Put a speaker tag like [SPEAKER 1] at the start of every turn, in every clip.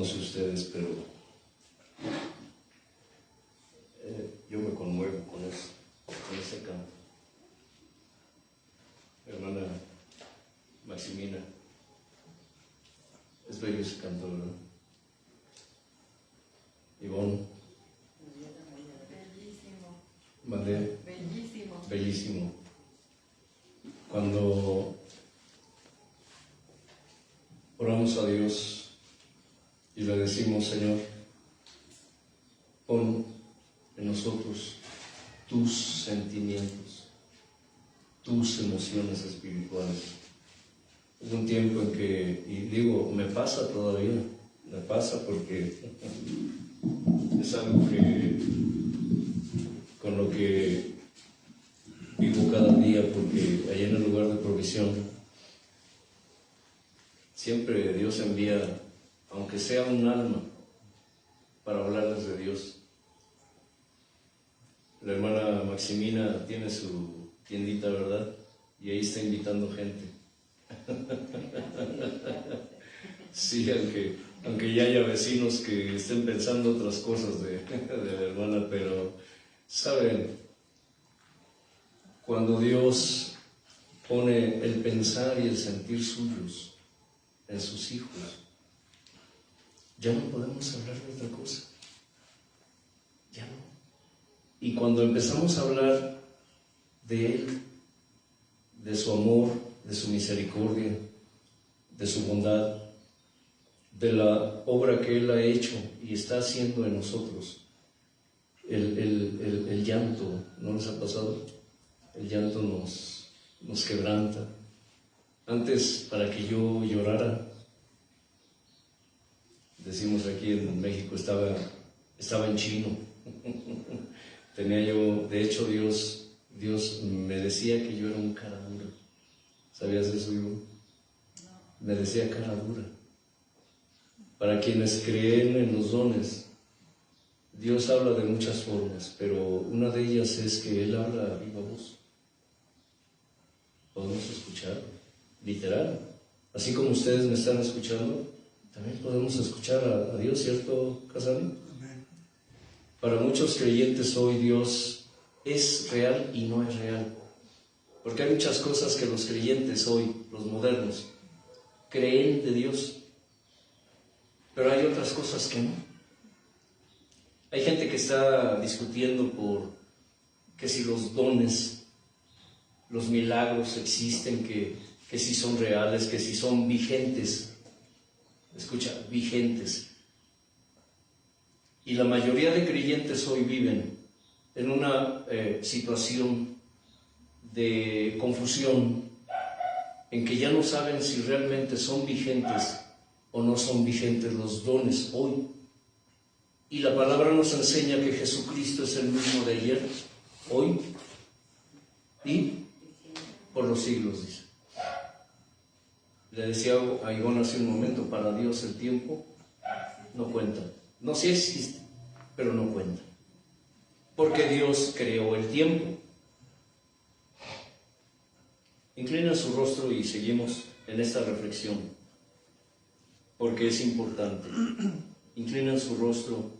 [SPEAKER 1] No sé ustedes, pero yo me conmuevo con eso, con ese canto. Hermana Maximina, es bello ese canto, ¿verdad? Ivonne.
[SPEAKER 2] Bellísimo.
[SPEAKER 1] Mandé.
[SPEAKER 2] Bellísimo.
[SPEAKER 1] Bellísimo. Cuando oramos a Dios y le decimos, Señor, pon en nosotros tus sentimientos, tus emociones espirituales. Hubo un tiempo en que, y digo, me pasa todavía, me pasa porque es algo que con lo que vivo cada día, porque allá en el lugar de provisión siempre Dios envía, aunque sea un alma, para hablarles de Dios. La hermana Maximina tiene su tiendita, ¿verdad? Y ahí está invitando gente. Sí, aunque ya haya vecinos que estén pensando otras cosas de la hermana, pero, ¿saben? Cuando Dios pone el pensar y el sentir suyos en sus hijos, ya no podemos hablar de otra cosa. Ya no. Y cuando empezamos a hablar de Él, de su amor, de su misericordia, de su bondad, de la obra que Él ha hecho y está haciendo en nosotros, el llanto, ¿no les ha pasado? El llanto nos quebranta. Antes, para que yo llorara, decimos aquí en México, estaba en chino. Tenía yo, de hecho Dios me decía que yo era un cara dura. ¿Sabías eso, Ivo? No. Me decía cara dura. Para quienes creen en los dones, Dios habla de muchas formas, pero una de ellas es que Él habla a viva voz. Podemos escuchar, literal. Así como ustedes me están escuchando, también podemos escuchar a Dios, ¿cierto, Casani? Amén. Para muchos creyentes hoy Dios es real y no es real. Porque hay muchas cosas que los creyentes hoy, los modernos, creen de Dios, pero hay otras cosas que no. Hay gente que está discutiendo por que si los dones, los milagros existen, que si son reales, que si son vigentes. Escucha, vigentes. Y la mayoría de creyentes hoy viven en una situación de confusión, en que ya no saben si realmente son vigentes o no son vigentes los dones hoy. Y la palabra nos enseña que Jesucristo es el mismo de ayer, hoy y por los siglos, dice. Le decía a Ivonne hace un momento, para Dios el tiempo no cuenta. No, sí existe, pero no cuenta. Porque Dios creó el tiempo. Inclina su rostro y seguimos en esta reflexión, porque es importante. Inclinen su rostro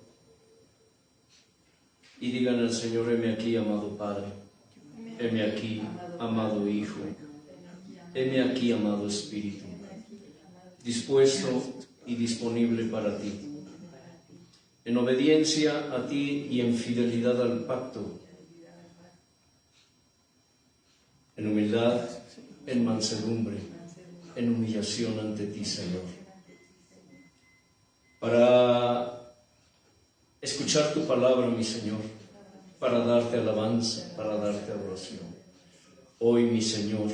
[SPEAKER 1] y digan al Señor: heme aquí, amado Padre, heme aquí, amado Hijo, heme aquí, amado Espíritu, dispuesto y disponible para ti, en obediencia a ti y en fidelidad al pacto, en humildad, en mansedumbre, en humillación ante ti, Señor, para escuchar tu palabra, mi Señor, para darte alabanza, para darte adoración. Hoy, mi Señor,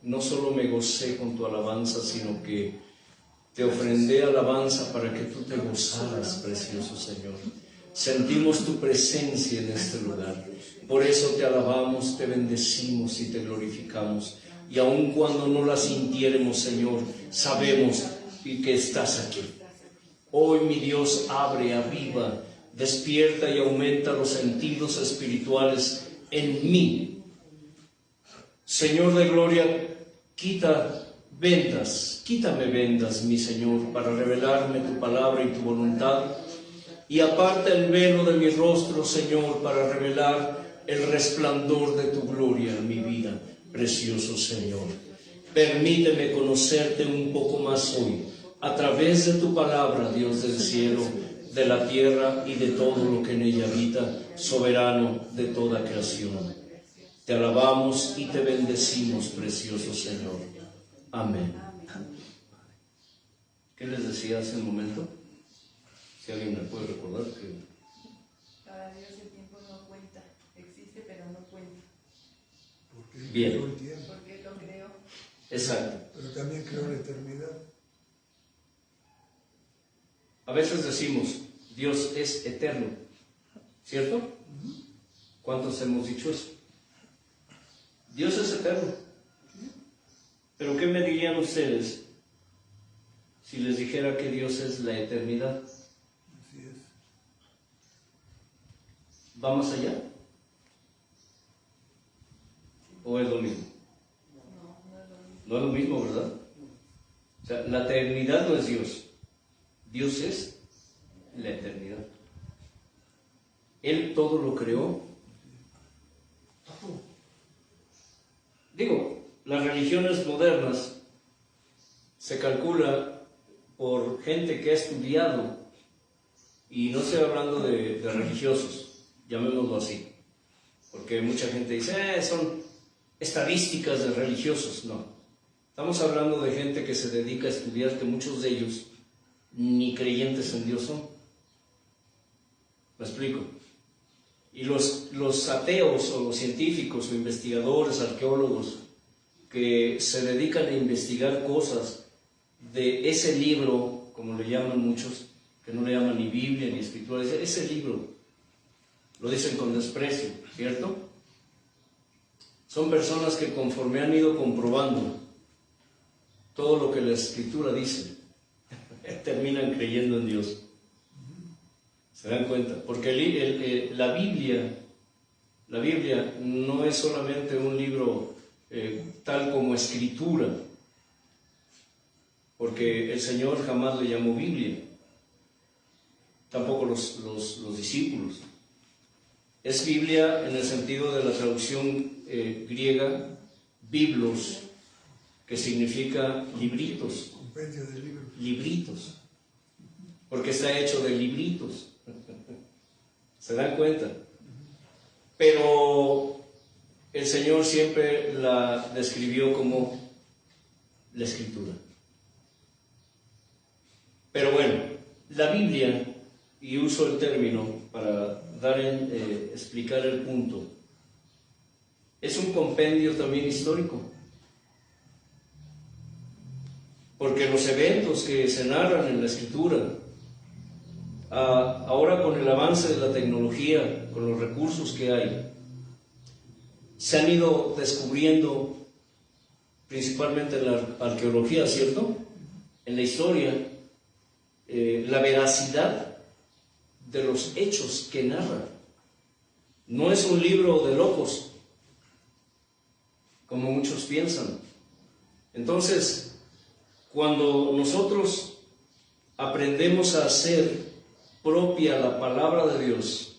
[SPEAKER 1] no solo me gocé con tu alabanza, sino que te ofrendé alabanza para que tú te gozaras, precioso Señor. Sentimos tu presencia en este lugar. Por eso te alabamos, te bendecimos y te glorificamos. Y aun cuando no la sintiéramos, Señor, sabemos que estás aquí. Hoy, mi Dios, abre, aviva, despierta y aumenta los sentidos espirituales en mí. Señor de gloria, quita vendas, quítame vendas, mi Señor, para revelarme tu palabra y tu voluntad, y aparta el velo de mi rostro, Señor, para revelar el resplandor de tu gloria en mi vida, precioso Señor. Permíteme conocerte un poco más hoy, a través de tu palabra, Dios del cielo, de la tierra y de todo lo que en ella habita, soberano de toda creación. Te alabamos y te bendecimos, precioso Señor. Amén. ¿Qué les decía hace un momento? Si alguien me puede recordar que...
[SPEAKER 2] Para Dios el tiempo no cuenta, existe pero no cuenta.
[SPEAKER 3] Porque
[SPEAKER 1] Bien.
[SPEAKER 3] creó el tiempo.
[SPEAKER 2] Porque Él lo creó.
[SPEAKER 1] Exacto.
[SPEAKER 3] Pero también creó la eternidad.
[SPEAKER 1] A veces decimos, Dios es eterno, ¿cierto? ¿Cuántos hemos dicho eso? Dios es eterno. Pero ¿qué me dirían ustedes si les dijera que Dios es la eternidad?
[SPEAKER 3] Así es.
[SPEAKER 1] ¿Va más allá? ¿O es lo mismo? No es lo mismo, ¿verdad? O sea, la eternidad no es Dios. Dios es la eternidad. Él todo lo creó. Todo. Digo, las religiones modernas se calcula por gente que ha estudiado, y no estoy hablando de religiosos, llamémoslo así, porque mucha gente dice, son estadísticas de religiosos. No, estamos hablando de gente que se dedica a estudiar, que muchos de ellos ni creyentes en Dios son. ¿Me explico? Y los ateos o los científicos o investigadores, arqueólogos, que se dedican a investigar cosas de ese libro, como le llaman muchos, que no le llaman ni Biblia ni Escritura, ese libro, lo dicen con desprecio, ¿cierto? Son personas que conforme han ido comprobando todo lo que la Escritura dice, terminan creyendo en Dios. ¿Se dan cuenta? Porque la Biblia no es solamente un libro tal como escritura, porque el Señor jamás le llamó Biblia, tampoco los discípulos. Es Biblia en el sentido de la traducción griega, biblos, que significa libritos.
[SPEAKER 3] Compendio de libros.
[SPEAKER 1] Libritos, porque está hecho de libritos. ¿Se dan cuenta? Pero el Señor siempre la describió como la Escritura. Pero bueno, la Biblia, y uso el término para explicar el punto, es un compendio también histórico. Porque los eventos que se narran en la Escritura, ahora con el avance de la tecnología, con los recursos que hay, se han ido descubriendo, principalmente en la arqueología, ¿cierto? En la historia, la veracidad de los hechos que narra. No es un libro de locos, como muchos piensan. Entonces, cuando nosotros aprendemos a hacer propia la palabra de Dios,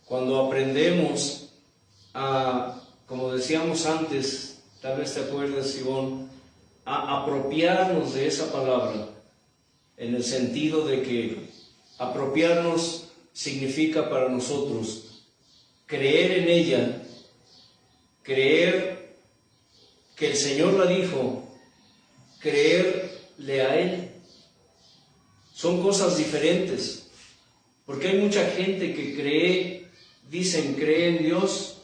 [SPEAKER 1] cuando aprendemos a, como decíamos antes, tal vez te acuerdas, Ivonne, a apropiarnos de esa palabra, en el sentido de que apropiarnos significa para nosotros creer en ella, creer que el Señor la dijo, creerle a Él. Son cosas diferentes, porque hay mucha gente que cree en Dios,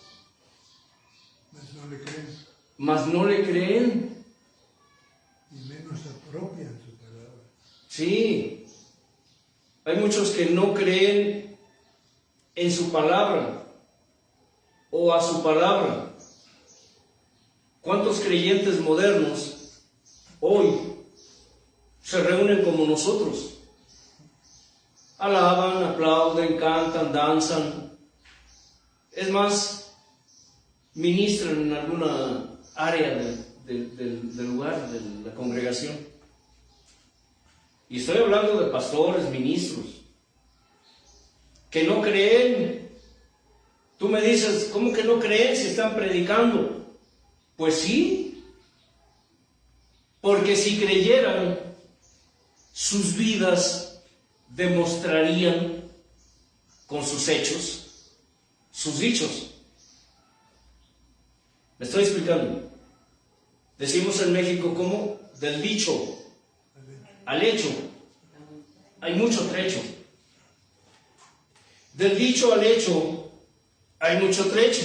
[SPEAKER 1] mas no le creen.
[SPEAKER 3] Y menos apropian su palabra.
[SPEAKER 1] Sí, hay muchos que no creen en su palabra o a su palabra. ¿Cuántos creyentes modernos hoy se reúnen como nosotros? Alaban, aplauden, cantan, danzan. Es más, ministran en alguna área del lugar, de la congregación. Y estoy hablando de pastores, ministros, que no creen. Tú me dices, ¿cómo que no creen si están predicando? Pues sí, porque si creyeran, sus vidas demostrarían con sus hechos, sus dichos. ¿Me estoy explicando? Decimos en México, ¿cómo? Del dicho al hecho. Hay mucho trecho. Del dicho al hecho hay mucho trecho.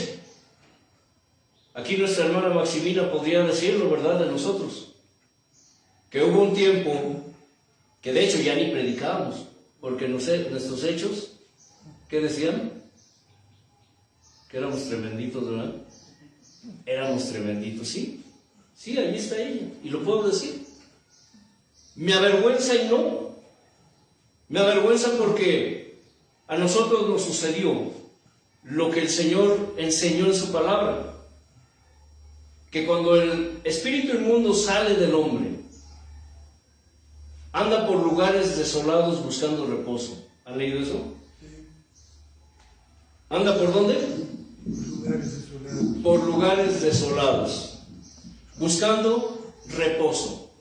[SPEAKER 1] Aquí nuestra hermana Maximina podría decirlo, ¿verdad?, de nosotros. Que hubo un tiempo que de hecho ya ni predicábamos, porque no sé, nuestros hechos, ¿qué decían? Que éramos tremenditos, ¿verdad? Éramos tremenditos, sí. Sí, ahí está ella, y lo puedo decir. Me avergüenza y no. Me avergüenza porque a nosotros nos sucedió lo que el Señor enseñó en su palabra. Que cuando el espíritu inmundo sale del hombre, anda por lugares desolados buscando reposo. ¿Han leído eso? ¿Anda por dónde? Por lugares desolados, buscando reposo.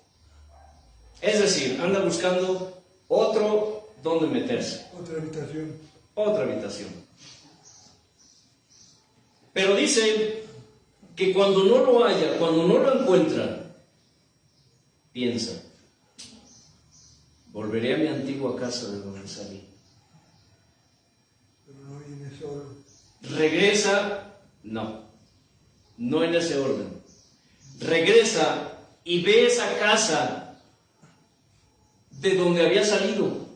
[SPEAKER 1] Es decir, anda buscando otro donde meterse.
[SPEAKER 3] Otra habitación.
[SPEAKER 1] Otra habitación. Pero dice que cuando no lo haya, cuando no lo encuentra, piensa, volveré a mi antigua casa de donde salí.
[SPEAKER 3] Pero no en ese orden.
[SPEAKER 1] Regresa, no en ese orden. Regresa y ve esa casa de donde había salido.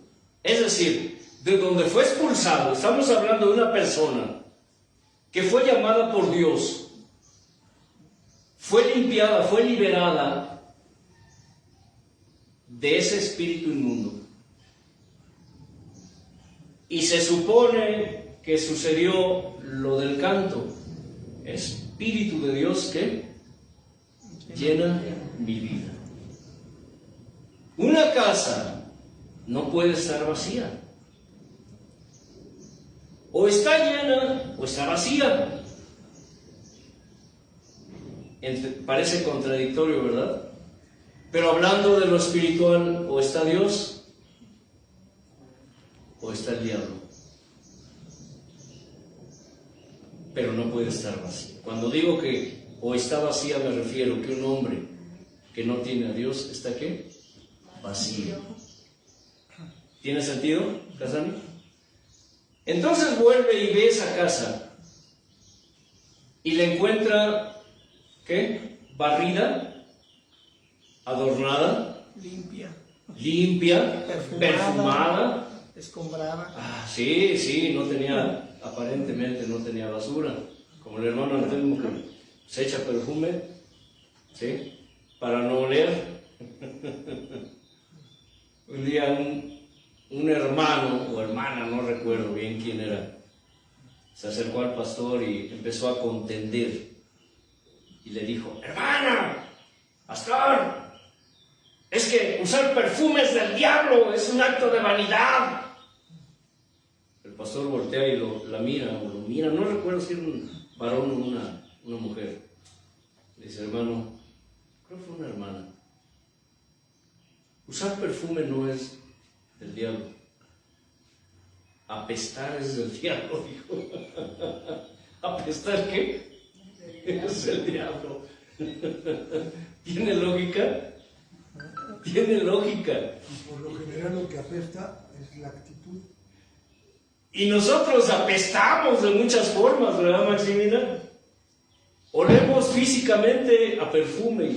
[SPEAKER 1] Es decir, de donde fue expulsado. Estamos hablando de una persona que fue llamada por Dios, fue limpiada, fue liberada de ese espíritu inmundo. Y se supone que sucedió lo del canto. Espíritu de Dios que llena mi vida. Una casa no puede estar vacía. O está llena o está vacía. Parece contradictorio, ¿verdad? Pero hablando de lo espiritual, o está Dios o está el diablo. Pero no puede estar vacía. Cuando digo que o está vacía, me refiero que un hombre que no tiene a Dios está ¿qué? Vacío. ¿Tiene sentido, Casani? Entonces vuelve y ve esa casa y la encuentra ¿qué? Barrida, adornada, limpia, perfumada,
[SPEAKER 4] escombrada.
[SPEAKER 1] Sí, no tenía, aparentemente no tenía basura, como el hermano Anselmo que se echa perfume, ¿sí? Para no oler. Un día un hermano o hermana, no recuerdo bien quién era, se acercó al pastor y empezó a contender. Y le dijo, hermana, pastor, es que usar perfumes del diablo es un acto de vanidad. El pastor voltea y la mira, no recuerdo si era un varón o una mujer. Le dice, hermano, creo que fue una hermana. Usar perfume no es del diablo. Apestar es del diablo, dijo. ¿Apestar qué? Es el diablo. ¿Tiene lógica? Tiene lógica.
[SPEAKER 3] Y por lo general lo que apesta es la actitud.
[SPEAKER 1] Y nosotros apestamos de muchas formas, ¿verdad, Maximina? Olemos físicamente a perfume.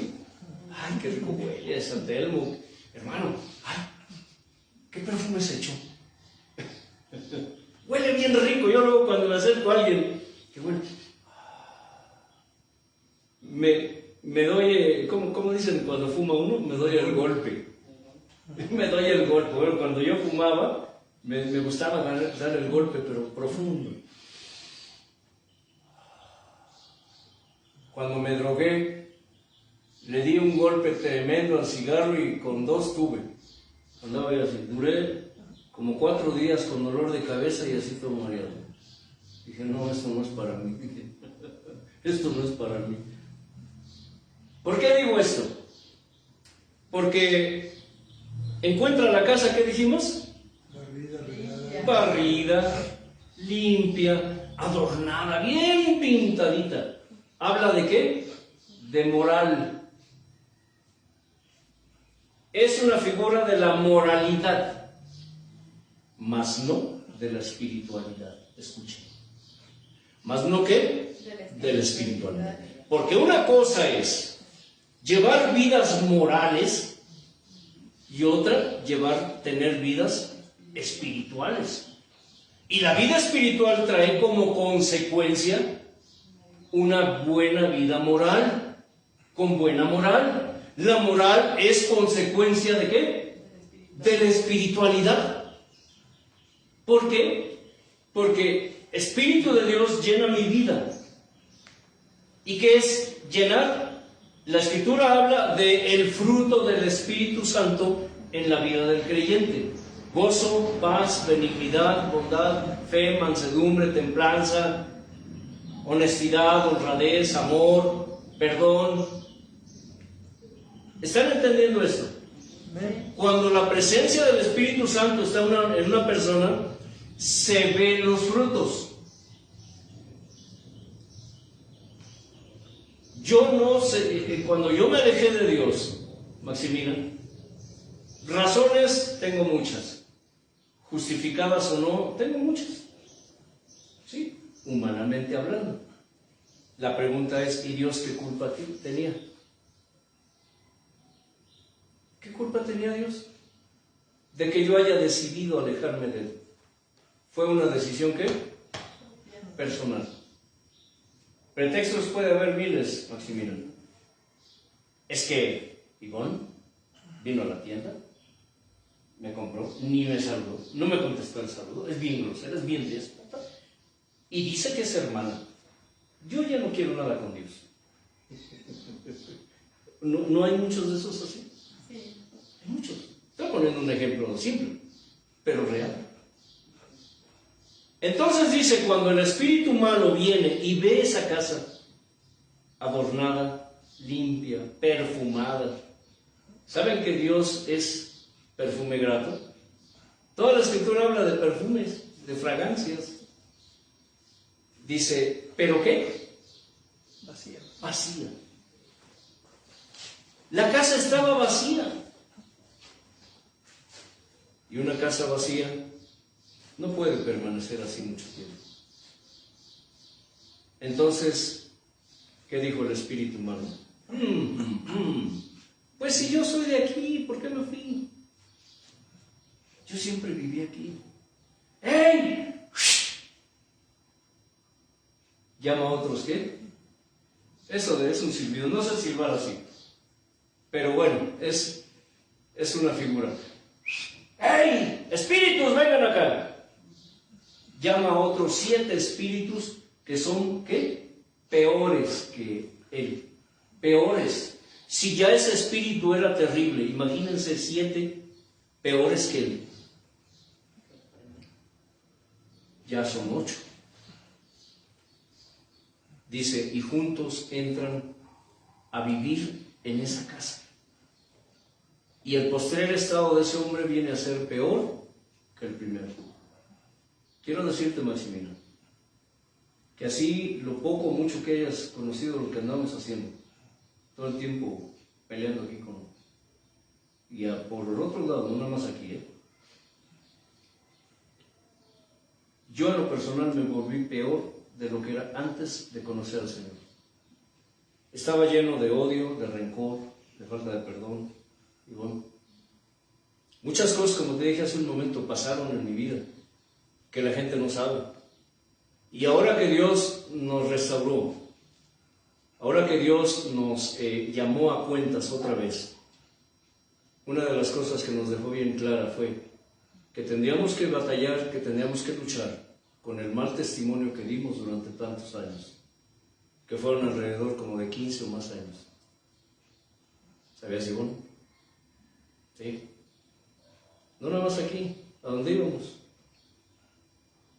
[SPEAKER 1] Ay, qué rico huele San Telmo. Hermano, ay, ¿qué perfume has hecho? Huele bien rico. Yo luego cuando me acerco a alguien que huele, me doy, ¿cómo dicen cuando fuma uno? Me doy el golpe. Me doy el golpe. Bueno, cuando yo fumaba, me gustaba dar el golpe, pero profundo. Cuando me drogué, Le di un golpe tremendo al cigarro y con 2 tuve. Andaba yo así. Duré como 4 días con dolor de cabeza y así todo mareado. Dije, no, esto no es para mí. Esto no es para mí. ¿Por qué digo esto? Porque encuentra la casa, ¿qué dijimos? Barrida, limpia, adornada, bien pintadita. ¿Habla de qué? De moral. Es una figura de la moralidad, mas no de la espiritualidad. Escuchen. ¿Mas no qué? De la espiritualidad. Porque una cosa es llevar vidas morales y otra tener vidas espirituales. Y la vida espiritual trae como consecuencia una buena vida moral, con buena moral. La moral es consecuencia ¿de qué? De la espiritualidad. ¿Por qué? Porque Espíritu de Dios llena mi vida. ¿Y qué es llenar? La Escritura habla del fruto del Espíritu Santo en la vida del creyente. Gozo, paz, benignidad, bondad, fe, mansedumbre, templanza, honestidad, honradez, amor, perdón. ¿Están entendiendo esto? Cuando la presencia del Espíritu Santo está en una persona, se ven los frutos. Yo no sé, cuando yo me alejé de Dios, Maximiliano, razones tengo muchas, justificadas o no, tengo muchas, sí, humanamente hablando. La pregunta es, ¿y Dios qué culpa tenía? ¿Qué culpa tenía Dios de que yo haya decidido alejarme de Él? Fue una decisión ¿qué? Personal. Pretextos puede haber miles, Maximiliano. Es que Ivonne vino a la tienda, me compró, ni me saludó, no me contestó el saludo, es bien grosera, es bien déspota, y dice que es hermana. Yo ya no quiero nada con Dios. ¿No hay muchos de esos así?
[SPEAKER 2] Sí.
[SPEAKER 1] Hay muchos. Estoy poniendo un ejemplo simple, pero real. Entonces dice, cuando el espíritu malo viene y ve esa casa adornada, limpia, perfumada. ¿Saben que Dios es perfume grato? Toda la Escritura habla de perfumes, de fragancias. Dice, ¿pero qué?
[SPEAKER 3] Vacía.
[SPEAKER 1] Vacía. La casa estaba vacía. Y una casa vacía no puede permanecer así mucho tiempo. Entonces, ¿qué dijo el espíritu humano? Pues si yo soy de aquí, ¿por qué me fui? Yo siempre viví aquí. ¡Ey! Llama a otros, ¿qué? Eso es un silbido, no sé silbar así. Pero bueno, es una figura. ¡Ey! ¡Espíritus, vengan acá! Llama a otros 7 espíritus que son, ¿qué? Peores que él. Peores. Si ya ese espíritu era terrible, imagínense 7 peores que él. Ya son 8. Dice, y juntos entran a vivir en esa casa. Y el postrer estado de ese hombre viene a ser peor que el primero. Quiero decirte, Maximiliano, que así lo poco o mucho que hayas conocido lo que andamos haciendo, todo el tiempo peleando aquí con... Y por el otro lado, no nada más aquí, yo en lo personal me volví peor de lo que era antes de conocer al Señor. Estaba lleno de odio, de rencor, de falta de perdón. Y bueno, muchas cosas, como te dije hace un momento, pasaron en mi vida que la gente no sabe. Y ahora que Dios nos restauró, ahora que Dios nos llamó a cuentas otra vez, una de las cosas que nos dejó bien clara fue que tendríamos que batallar, que tendríamos que luchar con el mal testimonio que dimos durante tantos años, que fueron alrededor como de 15 o más años. ¿Sabías, Ivonne? Sí. No nada más aquí, a donde íbamos.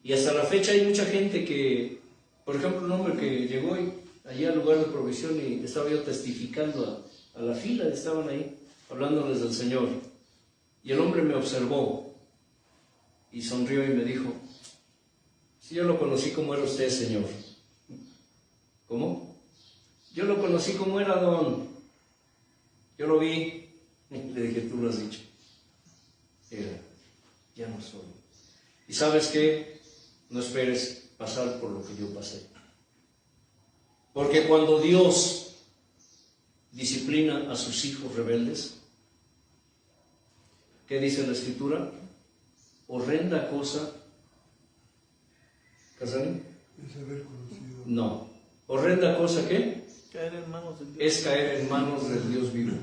[SPEAKER 1] Y hasta la fecha hay mucha gente que, por ejemplo, un hombre que llegó allí al lugar de provisión y estaba yo testificando a la fila, estaban ahí, hablándoles del Señor. Y el hombre me observó y sonrió y me dijo, sí, yo lo conocí como era usted, Señor. ¿Cómo? Yo lo conocí como era don. Yo lo vi. Le dije, tú lo has dicho. Ya no soy. ¿Y sabes qué? No esperes pasar por lo que yo pasé. Porque cuando Dios disciplina a sus hijos rebeldes, ¿qué dice la Escritura? Horrenda cosa. ¿Casani?
[SPEAKER 3] Es haber conocido.
[SPEAKER 1] No. ¿Horrenda cosa qué?
[SPEAKER 4] Caer en manos del Dios.
[SPEAKER 1] Es caer en manos del Dios vivo.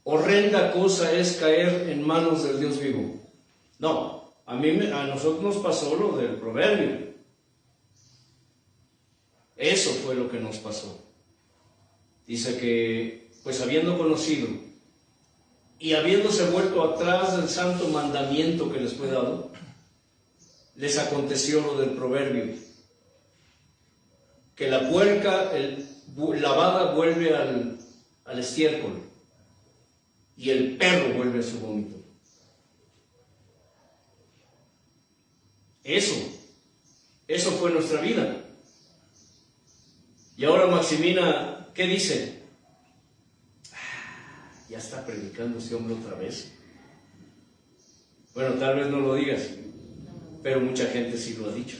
[SPEAKER 1] Horrenda cosa es caer en manos del Dios vivo. No, a nosotros nos pasó lo del proverbio. Eso fue lo que nos pasó. Dice que, pues habiendo conocido y habiéndose vuelto atrás del santo mandamiento que les fue dado, les aconteció lo del proverbio, que la puerca lavada vuelve al estiércol y el perro vuelve a su vómito. Eso fue nuestra vida. Y ahora Maximina, ¿qué dice? Ya está predicando ese hombre otra vez. Bueno, tal vez no lo digas, pero mucha gente sí lo ha dicho.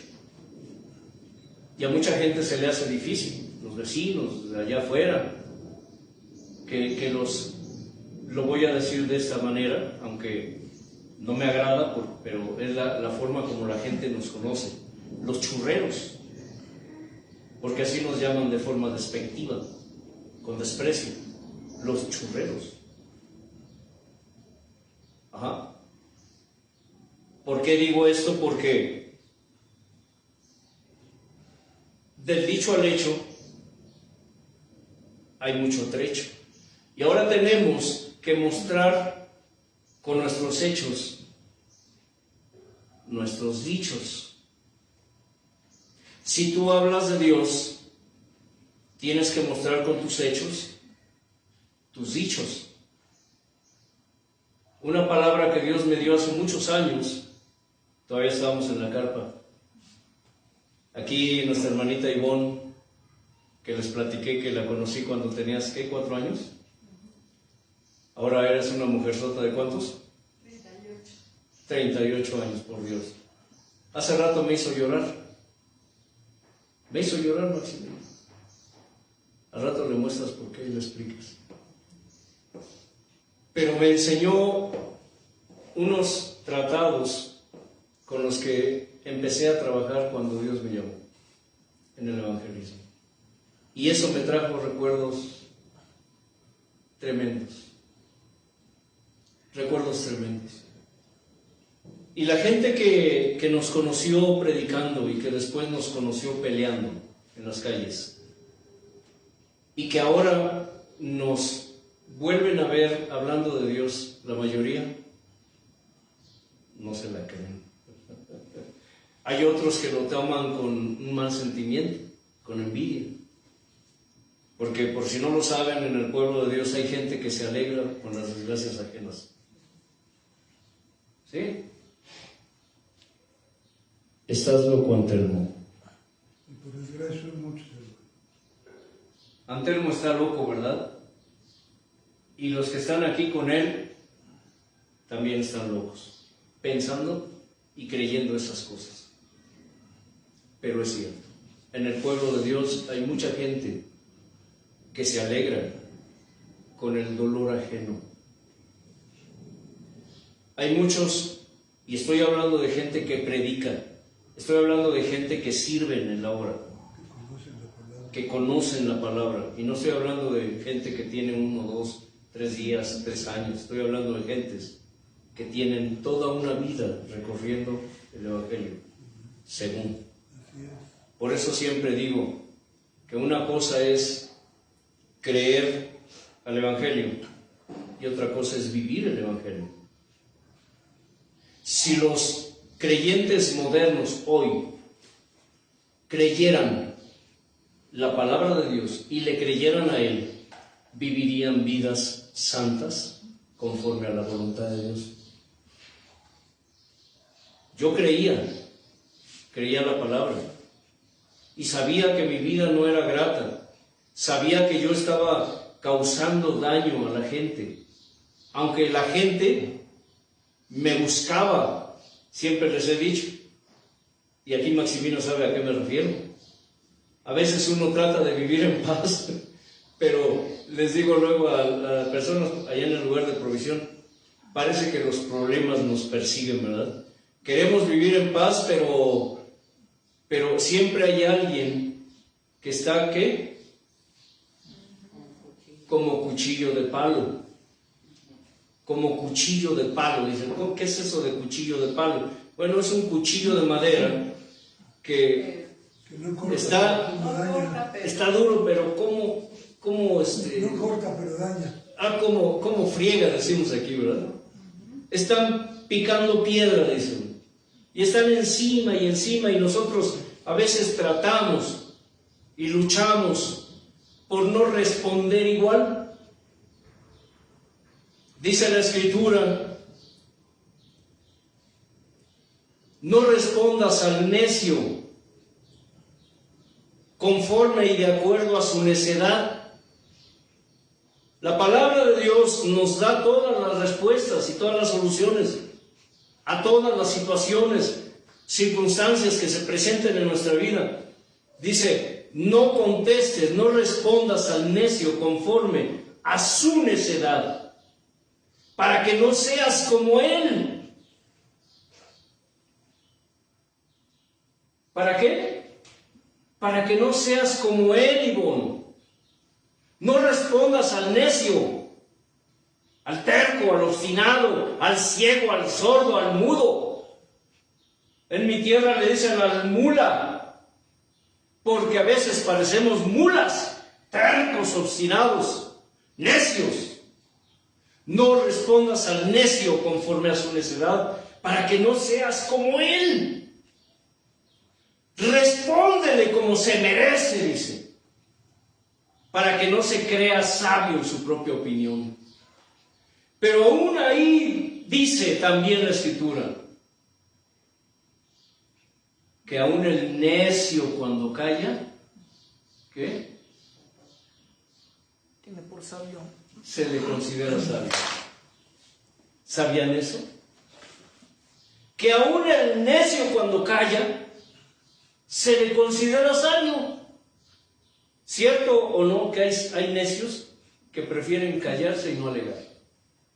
[SPEAKER 1] Y a mucha gente se le hace difícil, los vecinos de allá afuera, que lo voy a decir de esta manera, aunque no me agrada, pero es la forma como la gente nos conoce, los churreros, porque así nos llaman de forma despectiva, con desprecio, los churreros. Ajá. ¿Por qué digo esto? Porque del dicho al hecho hay mucho trecho. Y ahora tenemos que mostrar con nuestros hechos, nuestros dichos. Si tú hablas de Dios, tienes que mostrar con tus hechos, tus dichos. Una palabra que Dios me dio hace muchos años, todavía estábamos en la carpa. Aquí nuestra hermanita Ivonne, que les platiqué que la conocí cuando tenías, ¿qué? 4 años. Ahora eres una mujerzota de ¿cuántos?
[SPEAKER 2] 38.
[SPEAKER 1] 38 años, por Dios. Hace rato me hizo llorar. Me hizo llorar, Maximiliano. Al rato le muestras por qué y le explicas. Pero me enseñó unos tratados con los que empecé a trabajar cuando Dios me llamó en el evangelismo. Y eso me trajo recuerdos tremendos. Recuerdos tremendos. Y la gente que nos conoció predicando y que después nos conoció peleando en las calles y que ahora nos vuelven a ver hablando de Dios, la mayoría no se la creen. Hay otros que lo toman con un mal sentimiento, con envidia. Porque por si no lo saben, en el pueblo de Dios hay gente que se alegra con las desgracias ajenas. ¿Sí? Estás loco, Antelmo.
[SPEAKER 3] Y por desgracia son muchos, hermano.
[SPEAKER 1] Antelmo está loco, ¿verdad? Y los que están aquí con él también están locos, pensando y creyendo esas cosas. Pero es cierto, en el pueblo de Dios hay mucha gente que se alegra con el dolor ajeno. Hay muchos, y estoy hablando de gente que predica, estoy hablando de gente que sirven en la obra, que conocen la palabra, y no estoy hablando de gente que tiene 1, 2, 3 días, 3 años, estoy hablando de gentes que tienen toda una vida recorriendo el Evangelio, según. Por eso siempre digo que una cosa es creer al Evangelio y otra cosa es vivir el Evangelio. Si los creyentes modernos hoy creyeran la palabra de Dios y le creyeran a Él, vivirían vidas santas conforme a la voluntad de Dios. Yo creía la palabra y sabía que mi vida no era grata, sabía que yo estaba causando daño a la gente, aunque la gente me buscaba, siempre les he dicho, y aquí Maximino sabe a qué me refiero. A veces uno trata de vivir en paz, pero les digo luego a personas allá en el lugar de provisión, parece que los problemas nos persiguen, ¿verdad? Queremos vivir en paz, pero siempre hay alguien que está, ¿qué? Como cuchillo de palo. Como cuchillo de palo. Dicen, ¿qué es eso de cuchillo de palo? Bueno, es un cuchillo de madera que
[SPEAKER 3] no corta,
[SPEAKER 1] está duro, pero ¿cómo
[SPEAKER 3] no corta, pero daña.
[SPEAKER 1] como friega, decimos aquí, ¿verdad? Están picando piedra, dicen. Y están encima y encima, y nosotros a veces tratamos y luchamos por no responder igual. Dice la Escritura, no respondas al necio conforme y de acuerdo a su necedad. La palabra de Dios nos da todas las respuestas y todas las soluciones a todas las situaciones, circunstancias que se presenten en nuestra vida. Dice, no contestes, no respondas al necio conforme a su necedad, para que no seas como él. ¿Para qué? Para que no seas como él, Ivonne. No respondas al necio, al terco, al obstinado, al ciego, al sordo, al mudo. En mi tierra le dicen al mula, porque a veces parecemos mulas, tercos, obstinados, necios. No respondas al necio conforme a su necedad, para que no seas como él. Respóndele como se merece, dice, para que no se crea sabio en su propia opinión. Pero aún ahí dice también la Escritura que aún el necio cuando calla, ¿qué?
[SPEAKER 4] Tiene por sabio.
[SPEAKER 1] Se le considera sabio. ¿Sabían eso? Que aún el necio cuando calla, se le considera sabio. ¿Cierto o no que hay necios que prefieren callarse y no alegar?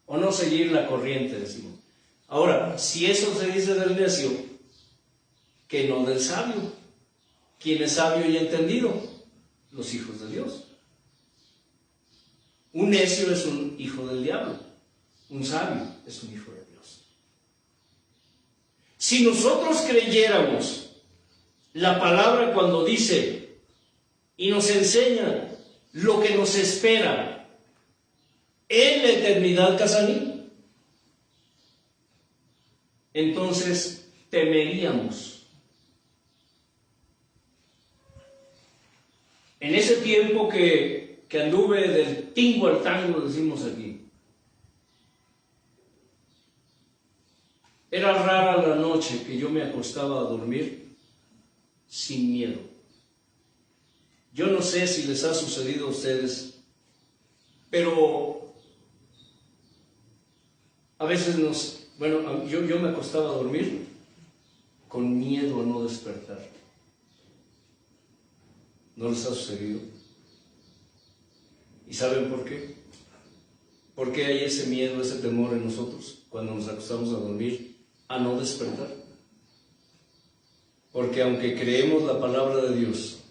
[SPEAKER 1] O no seguir la corriente, decimos. Ahora, si eso se dice del necio, que no del sabio. ¿Quién es sabio y entendido? Los hijos de Dios. Un necio es un hijo del diablo. Un sabio es un hijo de Dios. Si nosotros creyéramos la palabra cuando dice y nos enseña lo que nos espera en la eternidad, Casaní, entonces temeríamos. En ese tiempo que anduve del tingo al tango, decimos aquí, era rara la noche que yo me acostaba a dormir sin miedo. Yo no sé si les ha sucedido a ustedes, pero a veces yo me acostaba a dormir con miedo a no despertar. ¿No les ha sucedido? ¿Y saben por qué? ¿Por qué hay ese miedo, ese temor en nosotros cuando nos acostamos a dormir a no despertar? Porque aunque creemos la palabra de Dios,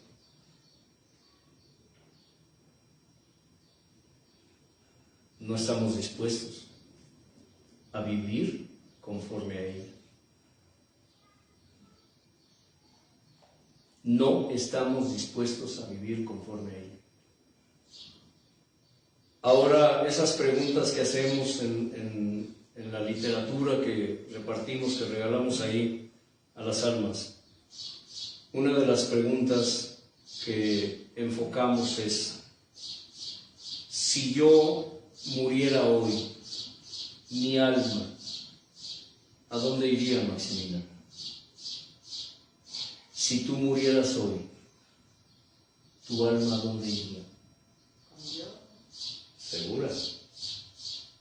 [SPEAKER 1] no estamos dispuestos a vivir conforme a ella. No estamos dispuestos a vivir conforme a ella. Ahora, esas preguntas que hacemos en la literatura que repartimos, que regalamos ahí a las almas, una de las preguntas que enfocamos es: si yo muriera hoy, mi alma, ¿a dónde iría, Maximiliano? Si tú murieras hoy, ¿tu alma a dónde iría? ¿Segura?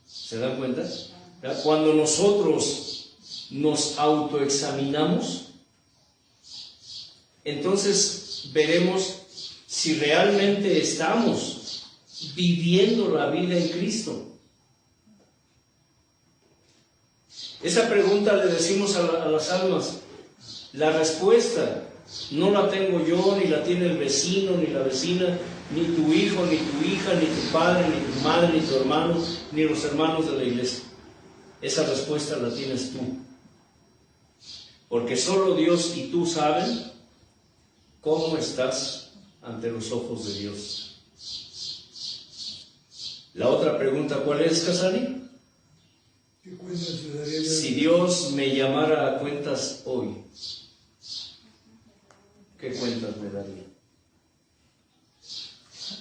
[SPEAKER 1] ¿Se dan cuenta? Cuando nosotros nos autoexaminamos, entonces veremos si realmente estamos viviendo la vida en Cristo. Esa pregunta le decimos a las almas, la respuesta no la tengo yo, ni la tiene el vecino, ni la vecina, ni tu hijo, ni tu hija, ni tu padre, ni tu madre, ni tu hermano, ni los hermanos de la iglesia. Esa respuesta la tienes tú. Porque solo Dios y tú saben cómo estás ante los ojos de Dios. La otra pregunta, ¿cuál es, Casani?
[SPEAKER 3] ¿Qué cuentas te daría yo?
[SPEAKER 1] Si Dios me llamara a cuentas hoy, ¿qué cuentas me daría?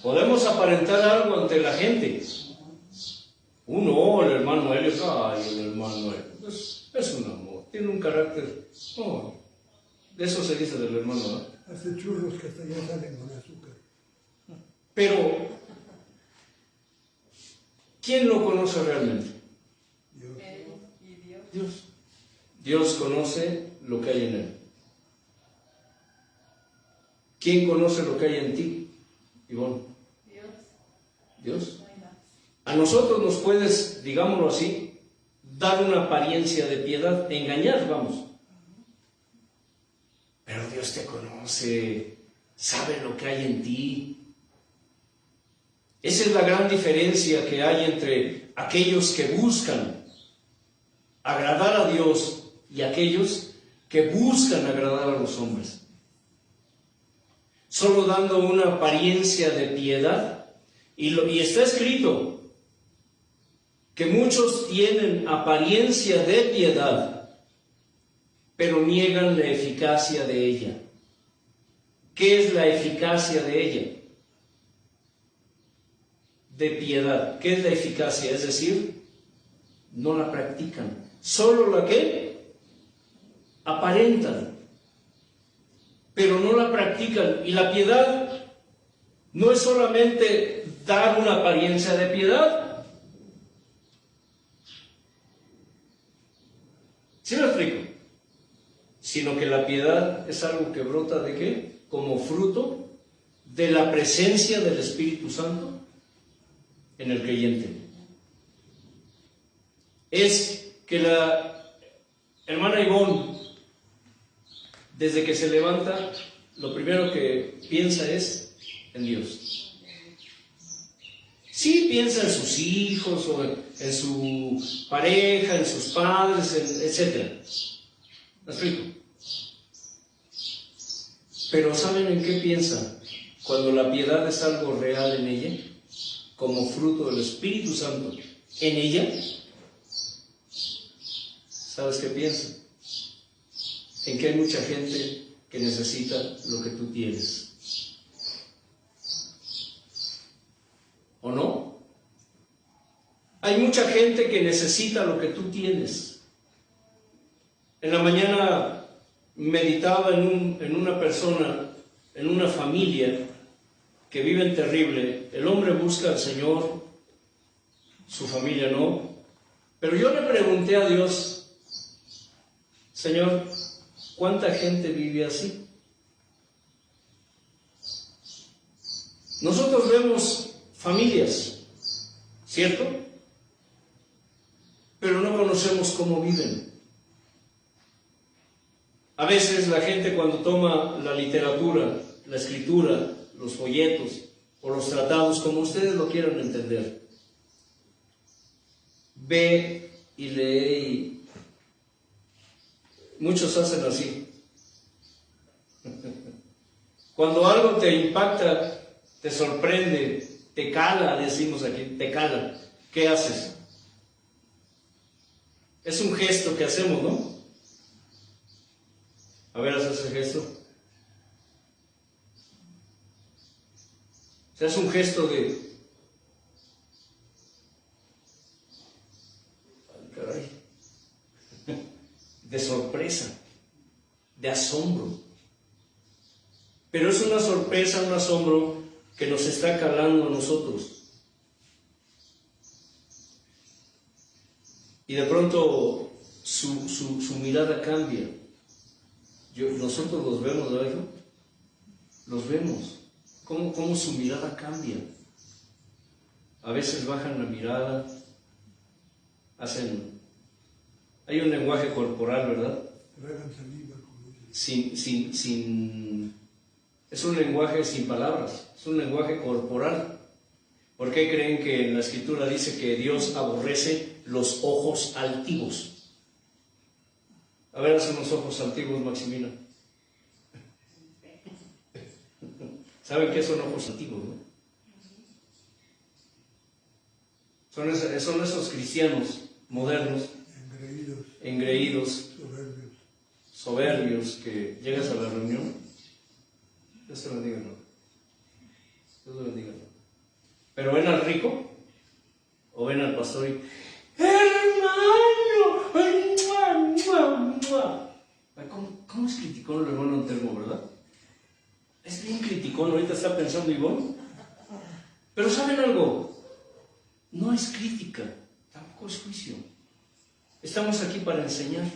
[SPEAKER 1] Podemos aparentar algo ante la gente. El hermano Helio, el hermano Helio, es un amor, tiene un carácter. De eso se dice del hermano, ¿no?
[SPEAKER 3] Hace churros que hasta ya salen con azúcar.
[SPEAKER 1] Pero, ¿quién lo conoce realmente?
[SPEAKER 3] Dios.
[SPEAKER 2] ¿Y Dios?
[SPEAKER 1] Dios. Dios conoce lo que hay en él. ¿Quién conoce lo que hay en ti, Ivonne?
[SPEAKER 2] Dios.
[SPEAKER 1] Dios.
[SPEAKER 2] No hay más.
[SPEAKER 1] A nosotros nos puedes, digámoslo así, dar una apariencia de piedad, engañar, vamos. Pero Dios te conoce, sabe lo que hay en ti. Esa es la gran diferencia que hay entre aquellos que buscan agradar a Dios y aquellos que buscan agradar a los hombres. Solo dando una apariencia de piedad, y está escrito que muchos tienen apariencia de piedad, pero niegan la eficacia de ella. ¿Qué es la eficacia de ella? De piedad. ¿Qué es la eficacia? Es decir, no la practican, solo la que aparentan, pero no la practican. Y la piedad no es solamente dar una apariencia de piedad. ¿Sí me explico? Sino que la piedad es algo que brota ¿de qué? Como fruto de la presencia del Espíritu Santo en el creyente. Es que la hermana Ivonne, desde que se levanta, lo primero que piensa es en Dios. Sí piensa en sus hijos, o en su pareja, en sus padres, etc. ¿Me explico? Pero ¿saben en qué piensa? Cuando la piedad es algo real en ella, como fruto del Espíritu Santo en ella, ¿sabes qué piensa? En que hay mucha gente que necesita lo que tú tienes. ¿O no? Hay mucha gente que necesita lo que tú tienes. En la mañana meditaba en una persona, en una familia que viven terrible. El hombre busca al Señor, su familia no. Pero yo le pregunté a Dios, Señor, ¿cuánta gente vive así? Nosotros vemos familias, ¿cierto? Pero no conocemos cómo viven. A veces la gente cuando toma la literatura, la escritura, los folletos o los tratados, como ustedes lo quieran entender, ve y lee, y muchos hacen así. Cuando algo te impacta, te sorprende, te cala, decimos aquí, te cala. ¿Qué haces? Es un gesto que hacemos, ¿no? A ver, haces el gesto. O sea, es un gesto de... Ay, caray. De sorpresa, de asombro. Pero es una sorpresa, un asombro que nos está calando a nosotros. Y de pronto su mirada cambia. Nosotros los vemos, ¿verdad, hijo? Los vemos. ¿Cómo su mirada cambia? A veces bajan la mirada, hacen... Hay un lenguaje corporal, ¿verdad?
[SPEAKER 3] Tragan saliva, como dicen.
[SPEAKER 1] Es un lenguaje sin palabras, es un lenguaje corporal. ¿Por qué creen que en la Escritura dice que Dios aborrece los ojos altivos? A ver, haz unos ojos altivos, Maximina. ¿Saben qué son ojos altivos, no? Son esos cristianos modernos, engreídos, soberbios, que llegas a la reunión. Dios te bendiga, ¿no? Dios te bendiga, ¿no? Pero ven al rico o ven al pastor y ¡hermano! ¿Cómo es criticón el hermano Antelmo, verdad? Es bien criticón, ahorita está pensando Ivonne. Pero ¿saben algo? No es crítica, tampoco es juicio. Estamos aquí para enseñar.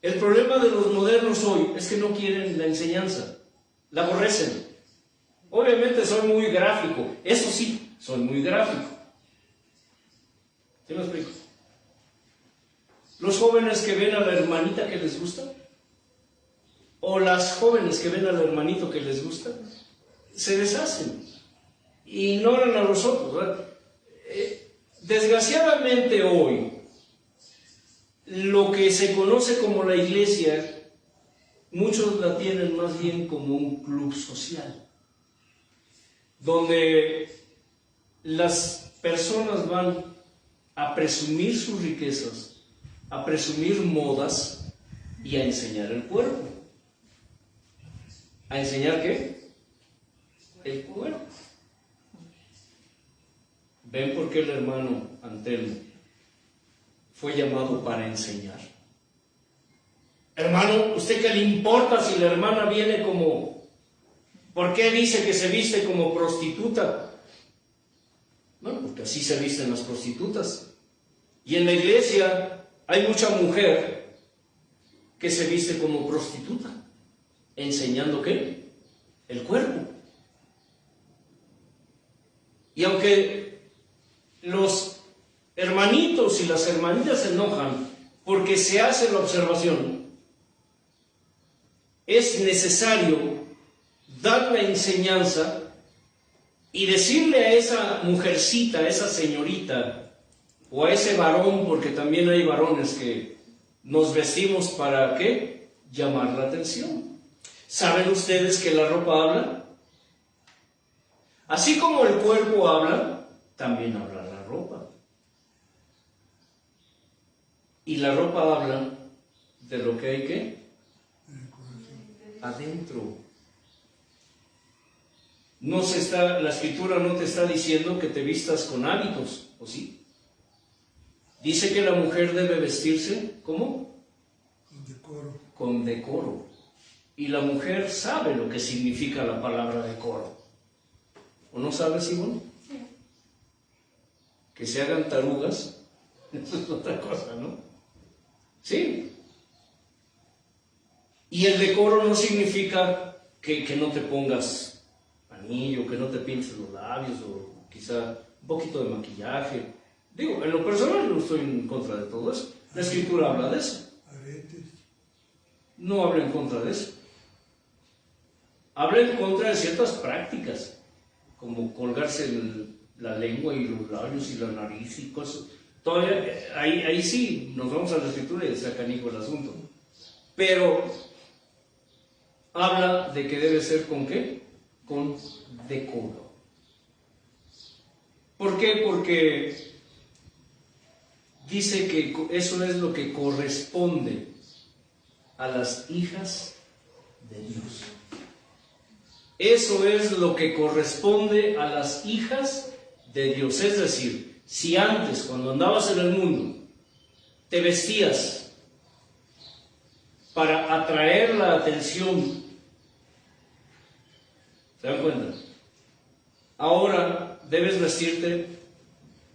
[SPEAKER 1] El problema de los modernos hoy es que no quieren la enseñanza, la aborrecen. Obviamente soy muy gráfico, eso sí, soy muy gráfico. ¿Sí me explico? Los jóvenes que ven a la hermanita que les gusta, o las jóvenes que ven al hermanito que les gusta, se deshacen, ignoran a los otros, ¿verdad? Desgraciadamente hoy, lo que se conoce como la iglesia, muchos la tienen más bien como un club social, donde las personas van a presumir sus riquezas, a presumir modas y a enseñar el cuerpo. ¿A enseñar qué? El cuerpo. ¿Ven por qué el hermano Antelmo fue llamado para enseñar? Hermano, ¿usted qué le importa si la hermana viene como... ¿Por qué dice que se viste como prostituta? Bueno, porque así se visten las prostitutas. Y en la iglesia hay mucha mujer que se viste como prostituta. ¿Enseñando qué? El cuerpo. Y aunque los hermanitos y las hermanitas se enojan porque se hace la observación, es necesario dar la enseñanza y decirle a esa mujercita, a esa señorita, o a ese varón, porque también hay varones que nos vestimos para ¿qué? Llamar la atención. ¿Saben ustedes que la ropa habla? Así como el cuerpo habla, también habla la ropa. Y la ropa habla de lo que hay que adentro. La Escritura no te está diciendo que te vistas con hábitos, ¿o sí? Dice que la mujer debe vestirse, ¿cómo?
[SPEAKER 3] Con decoro.
[SPEAKER 1] Con decoro. Y la mujer sabe lo que significa la palabra decoro. ¿O no sabes, Simón?
[SPEAKER 2] Sí.
[SPEAKER 1] Que se hagan tarugas, eso es otra cosa, ¿no? Sí. Y el decoro no significa que no te pongas anillo, que no te pintes los labios, o quizá un poquito de maquillaje. Digo, en lo personal no estoy en contra de todo eso. La Escritura habla de eso.
[SPEAKER 3] Aretes.
[SPEAKER 1] No habla en contra de eso. Habla en contra de ciertas prácticas, como colgarse la lengua y los labios y la nariz y cosas. Todavía, ahí sí nos vamos a la Escritura y se canijo el asunto. Pero habla de que debe ser con qué? Con decoro. ¿Por qué? Porque dice que eso es lo que corresponde a las hijas de Dios. Eso es lo que corresponde a las hijas de Dios. Es decir, si antes, cuando andabas en el mundo, te vestías para atraer la atención, ¿se dan cuenta? Ahora debes vestirte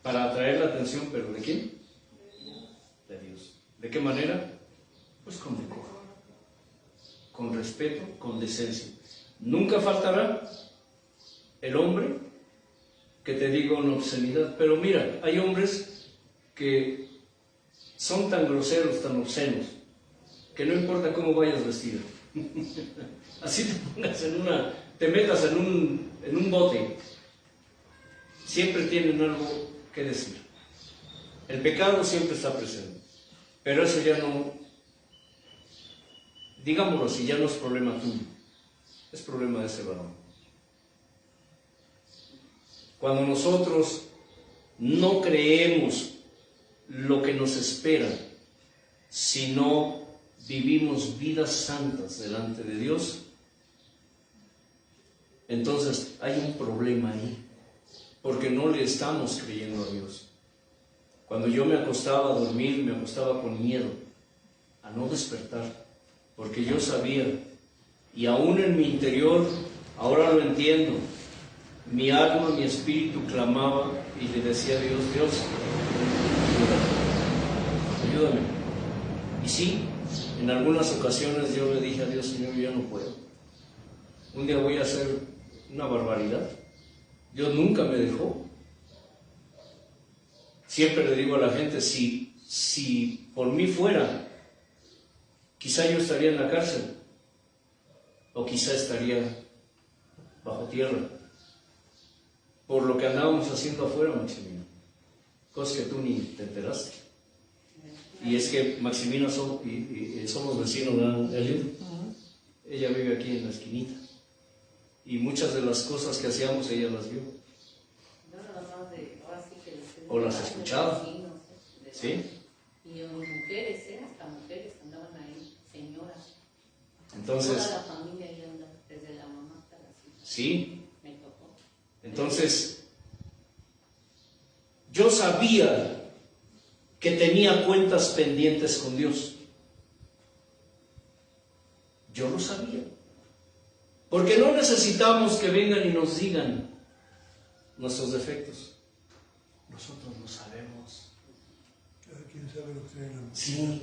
[SPEAKER 1] para atraer la atención, ¿pero de quién? De Dios. ¿De qué manera? Pues con decoro, con respeto, con decencia. Nunca faltará el hombre que te diga una obscenidad. Pero mira, hay hombres que son tan groseros, tan obscenos, que no importa cómo vayas vestido. Así te pongas te metas en un bote, siempre tienen algo que decir. El pecado siempre está presente, pero eso ya no, digámoslo así, ya no es problema tuyo, es problema de ese varón. Cuando nosotros no creemos lo que nos espera, sino vivimos vidas santas delante de Dios, entonces hay un problema ahí, porque no le estamos creyendo a Dios. Cuando yo me acostaba a dormir, me acostaba con miedo a no despertar, porque yo sabía, y aún en mi interior, ahora lo entiendo, mi alma, mi espíritu clamaba y le decía a Dios, Dios, ayúdame. Y sí, en algunas ocasiones yo le dije a Dios, Señor, yo ya no puedo. Un día voy a hacer una barbaridad. Dios nunca me dejó. Siempre le digo a la gente, si por mí fuera, quizá yo estaría en la cárcel, o quizá estaría bajo tierra, por lo que andábamos haciendo afuera, Maximino, cosa que tú ni te enteraste. Y es que Maximina somos vecinos de Eliud. Ella vive aquí en la esquinita. Y muchas de las cosas que hacíamos ella las vio. O las escuchaba. ¿Sí?
[SPEAKER 4] Y mujeres, hasta mujeres andaban ahí, señoras.
[SPEAKER 1] Entonces,
[SPEAKER 4] toda la familia ahí anda, desde la mamá hasta las hijas.
[SPEAKER 1] Sí.
[SPEAKER 4] Me tocó.
[SPEAKER 1] Entonces, yo sabía que tenía cuentas pendientes con Dios. Yo lo sabía. Porque no necesitamos que vengan y nos digan nuestros defectos. Nosotros lo sabemos.
[SPEAKER 3] Cada quien sabe lo que trae en la mano.
[SPEAKER 1] Sí.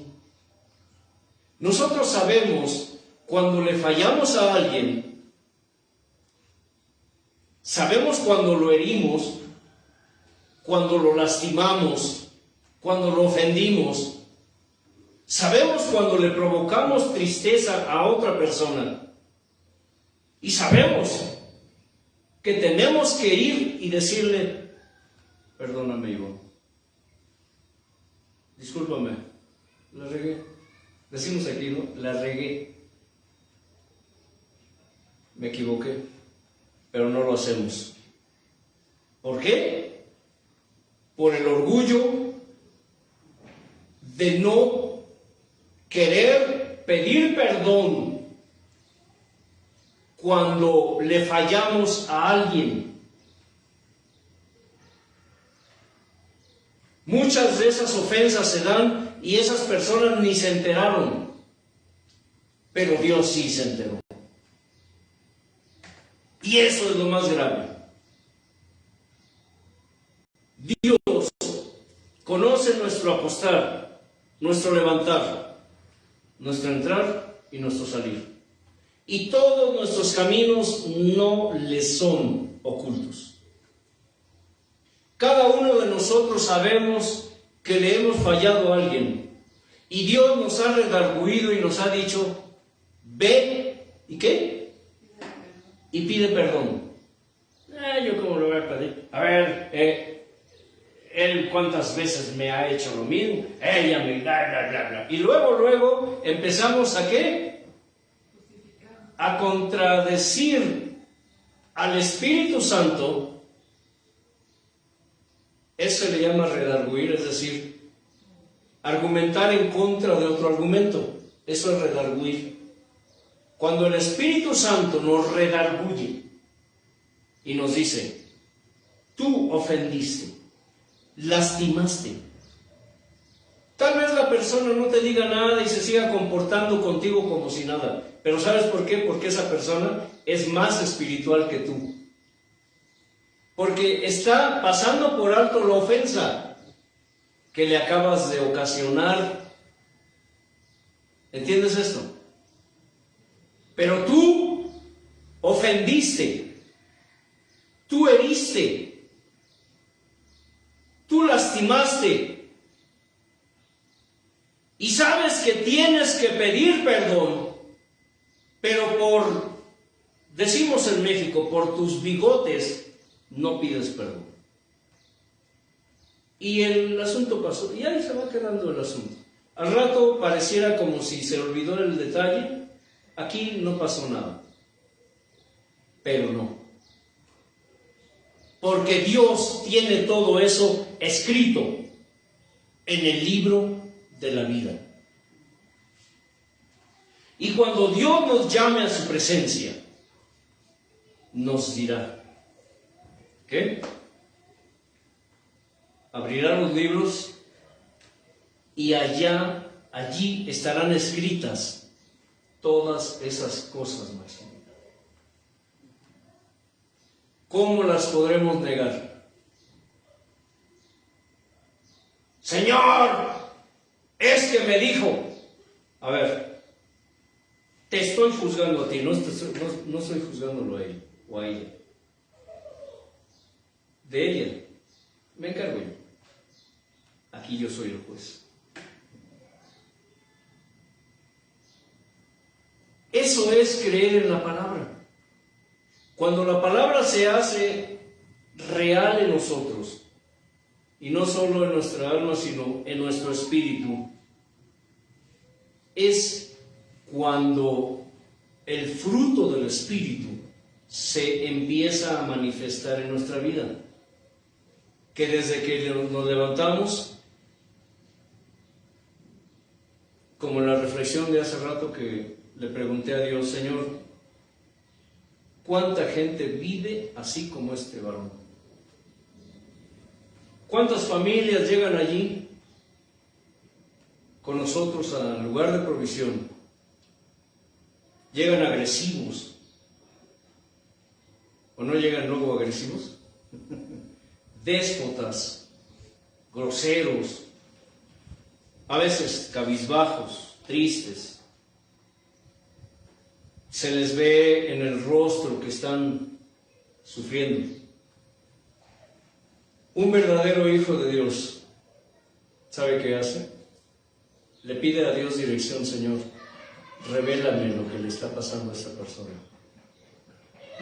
[SPEAKER 1] Nosotros sabemos cuando le fallamos a alguien. Sabemos cuando lo herimos, cuando lo lastimamos, cuando lo ofendimos. Sabemos cuando le provocamos tristeza a otra persona. Y sabemos que tenemos que ir y decirle, perdóname, Ivonne, discúlpame, la regué. Decimos aquí, ¿no? La regué. Me equivoqué, pero no lo hacemos. ¿Por qué? Por el orgullo de no querer pedir perdón cuando le fallamos a alguien. Muchas de esas ofensas se dan y esas personas ni se enteraron, pero Dios sí se enteró. Y eso es lo más grave. Dios conoce nuestro acostar, nuestro levantar, nuestro entrar y nuestro salir. Y todos nuestros caminos no le son ocultos. Cada uno de nosotros sabemos que le hemos fallado a alguien. Y Dios nos ha redarguido y nos ha dicho, ve, ¿y qué? Y pide perdón. ¿Yo cómo lo voy a pedir? A ver, él cuántas veces me ha hecho lo mismo, ella me bla, bla, bla, bla. Y luego empezamos a ¿qué? A contradecir al Espíritu Santo Eso se le llama redarguir, es decir, argumentar en contra de otro argumento. Eso es redarguir. Cuando el Espíritu Santo nos redarguye y nos dice, tú ofendiste, lastimaste. Tal vez la persona no te diga nada y se siga comportando contigo como si nada. Pero ¿sabes por qué? Porque esa persona es más espiritual que tú. Porque está pasando por alto la ofensa que le acabas de ocasionar. ¿Entiendes esto? Pero tú ofendiste, tú heriste, tú lastimaste. Y sabes que tienes que pedir perdón, pero decimos en México, por tus bigotes no pides perdón. Y el asunto pasó, y ahí se va quedando el asunto. Al rato pareciera como si se olvidó el detalle, aquí no pasó nada. Pero no. Porque Dios tiene todo eso escrito en el libro de la vida. Y cuando Dios nos llame a su presencia, nos dirá, ¿qué? Abrirá los libros y allí estarán escritas todas esas cosas, Maximiliano. ¿Cómo las podremos negar? Señor, es que me dijo. A ver, te estoy juzgando a ti, no estoy juzgándolo a él o a ella. De ella me encargo yo. Aquí yo soy el juez. Eso es creer en la palabra. Cuando la palabra se hace real en nosotros, y no solo en nuestra alma, sino en nuestro espíritu, es cuando el fruto del espíritu se empieza a manifestar en nuestra vida. Que desde que nos levantamos, como en la reflexión de hace rato que le pregunté a Dios, Señor, ¿cuánta gente vive así como este varón? ¿Cuántas familias llegan allí con nosotros al lugar de provisión? Llegan agresivos. ¿O no llegan luego agresivos? Déspotas, groseros, a veces cabizbajos, tristes. Se les ve en el rostro que están sufriendo. Un verdadero hijo de Dios, ¿sabe qué hace? Le pide a Dios dirección, Señor, revélame lo que le está pasando a esta persona.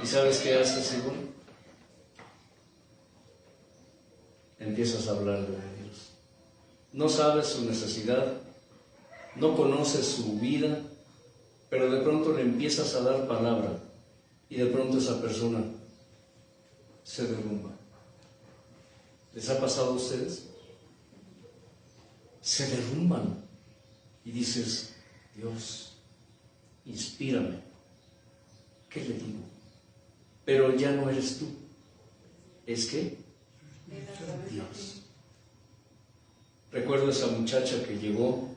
[SPEAKER 1] ¿Y sabes qué hace, Señor? Empiezas a hablarle de Dios. No sabes su necesidad, no conoces su vida, pero de pronto le empiezas a dar palabra y de pronto esa persona se derrumba. ¿Les ha pasado a ustedes? Se derrumban y dices, Dios, inspírame. ¿Qué le digo? Pero ya no eres tú. ¿Es qué? Dios. Recuerdo esa muchacha que llegó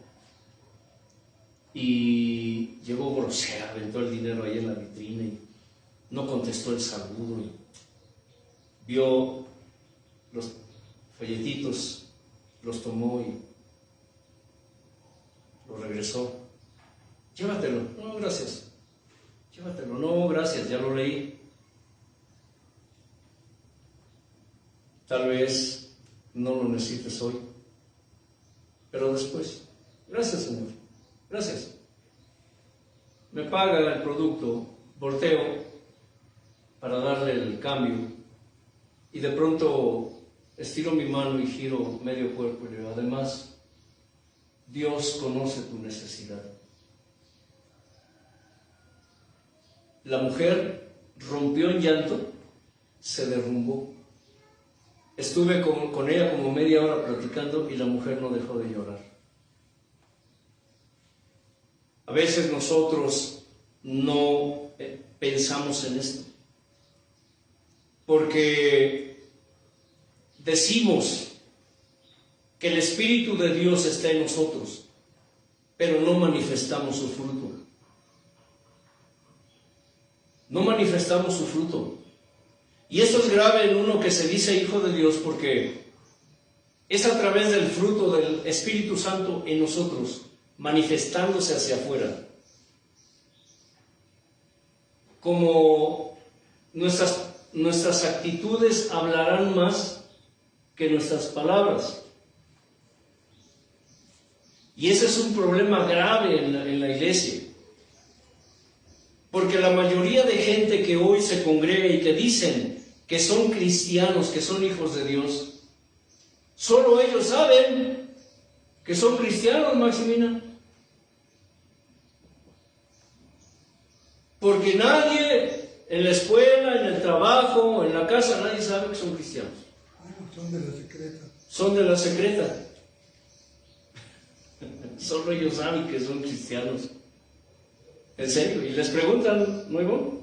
[SPEAKER 1] grosera, aventó el dinero ahí en la vitrina y no contestó el saludo y vio los folletitos, los tomó y los regresó. Llévatelo. No, gracias. Llévatelo. No, gracias, ya lo leí. Tal vez no lo necesites hoy, pero después. Gracias, Señor. Gracias. Me paga el producto, volteo para darle el cambio y de pronto estiro mi mano y giro medio cuerpo y le digo, además, Dios conoce tu necesidad. La mujer rompió en llanto, se derrumbó. Estuve con ella como media hora platicando y la mujer no dejó de llorar. A veces nosotros no pensamos en esto, porque decimos que el Espíritu de Dios está en nosotros, pero no manifestamos su fruto. No manifestamos su fruto. Y esto es grave en uno que se dice hijo de Dios, porque es a través del fruto del Espíritu Santo en nosotros, manifestándose hacia afuera. Como nuestras actitudes hablarán más que nuestras palabras. Y ese es un problema grave en la iglesia. Porque la mayoría de gente que hoy se congrega y que dicen que son cristianos, que son hijos de Dios, solo ellos saben que son cristianos, Maximina. Porque nadie en la escuela, en el trabajo, en la casa, nadie sabe que son cristianos.
[SPEAKER 3] Bueno, son de la secreta.
[SPEAKER 1] Son de la secreta. Solo ellos saben que son cristianos. En serio. Y les preguntan, ¿no, Ivonne?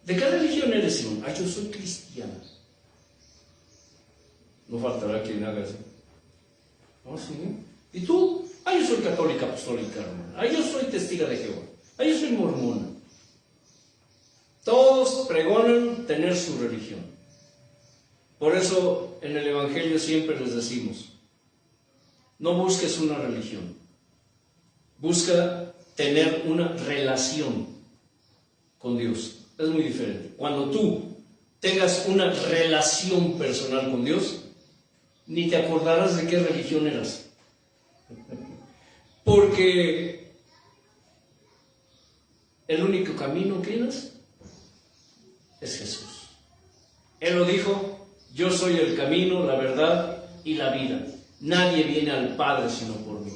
[SPEAKER 1] ¿De qué religión eres, Ivonne? Ah, yo soy cristiana. No faltará quien haga eso. ¿Ah, sí? ¿Y tú? Ah, yo soy católica apostólica, hermano. Ah, yo soy testiga de Jehová. Ah, yo soy mormona. Todos pregonan tener su religión. Por eso en el Evangelio siempre les decimos, no busques una religión, busca tener una relación con Dios. Es muy diferente. Cuando tú tengas una relación personal con Dios, ni te acordarás de qué religión eras. Porque el único camino que eres es Jesús. Él lo dijo, yo soy el camino, la verdad y la vida. Nadie viene al Padre sino por mí.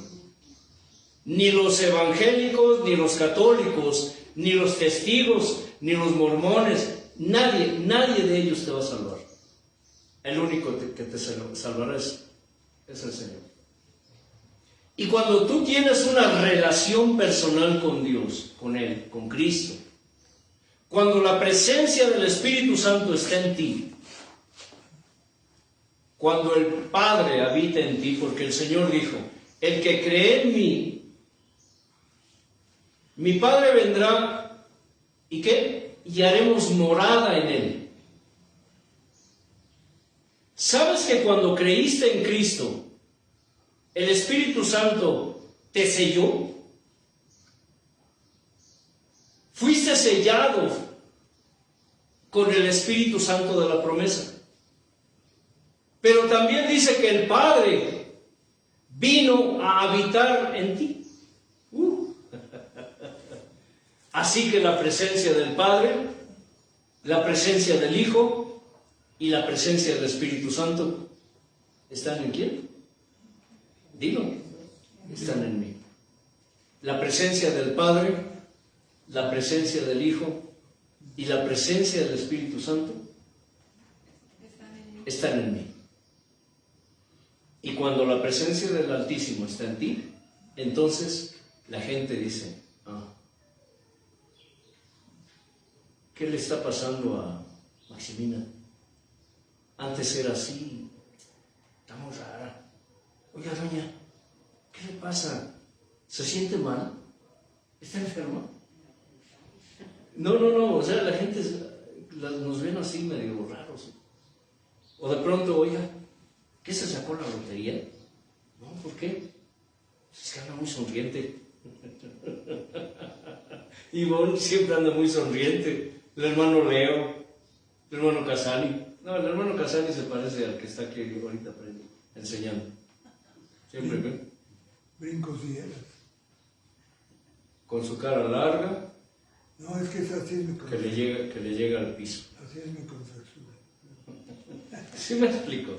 [SPEAKER 1] Ni los evangélicos, ni los católicos, ni los testigos, ni los mormones, nadie de ellos te va a salvar. El único que te salvará es el Señor. Y cuando tú tienes una relación personal con Dios, con Él, con Cristo, cuando la presencia del Espíritu Santo está en ti, cuando el Padre habita en ti, porque el Señor dijo, el que cree en mí, mi Padre vendrá, ¿y qué? Y haremos morada en Él. ¿Sabes que cuando creíste en Cristo, el Espíritu Santo te selló? Fuiste sellado con el Espíritu Santo de la promesa. Pero también dice que el Padre vino a habitar en ti. Así que la presencia del Padre, la presencia del Hijo y la presencia del Espíritu Santo, ¿están en quién? Dilo, están en mí. La presencia del Padre, la presencia del Hijo y la presencia del Espíritu Santo están en mí. Y cuando la presencia del Altísimo está en ti, entonces la gente dice, ¿qué le está pasando a Maximina? Antes era así, está muy rara. Oiga, doña, ¿qué le pasa? ¿Se siente mal? ¿Está enferma? No, o sea, la gente nos ven así medio raros. O de pronto, oiga, ¿qué se sacó la lotería? No, ¿por qué? Es que anda muy sonriente. Ivonne siempre anda muy sonriente. El hermano Leo, el hermano Casani. No, el hermano Casani se parece al que está aquí ahorita enseñando. Siempre ve.
[SPEAKER 3] Brincos y eras.
[SPEAKER 1] Con su cara larga.
[SPEAKER 3] No, es que es así mi
[SPEAKER 1] que le llega al piso.
[SPEAKER 3] Así es mi concepción.
[SPEAKER 1] ¿Sí me explico?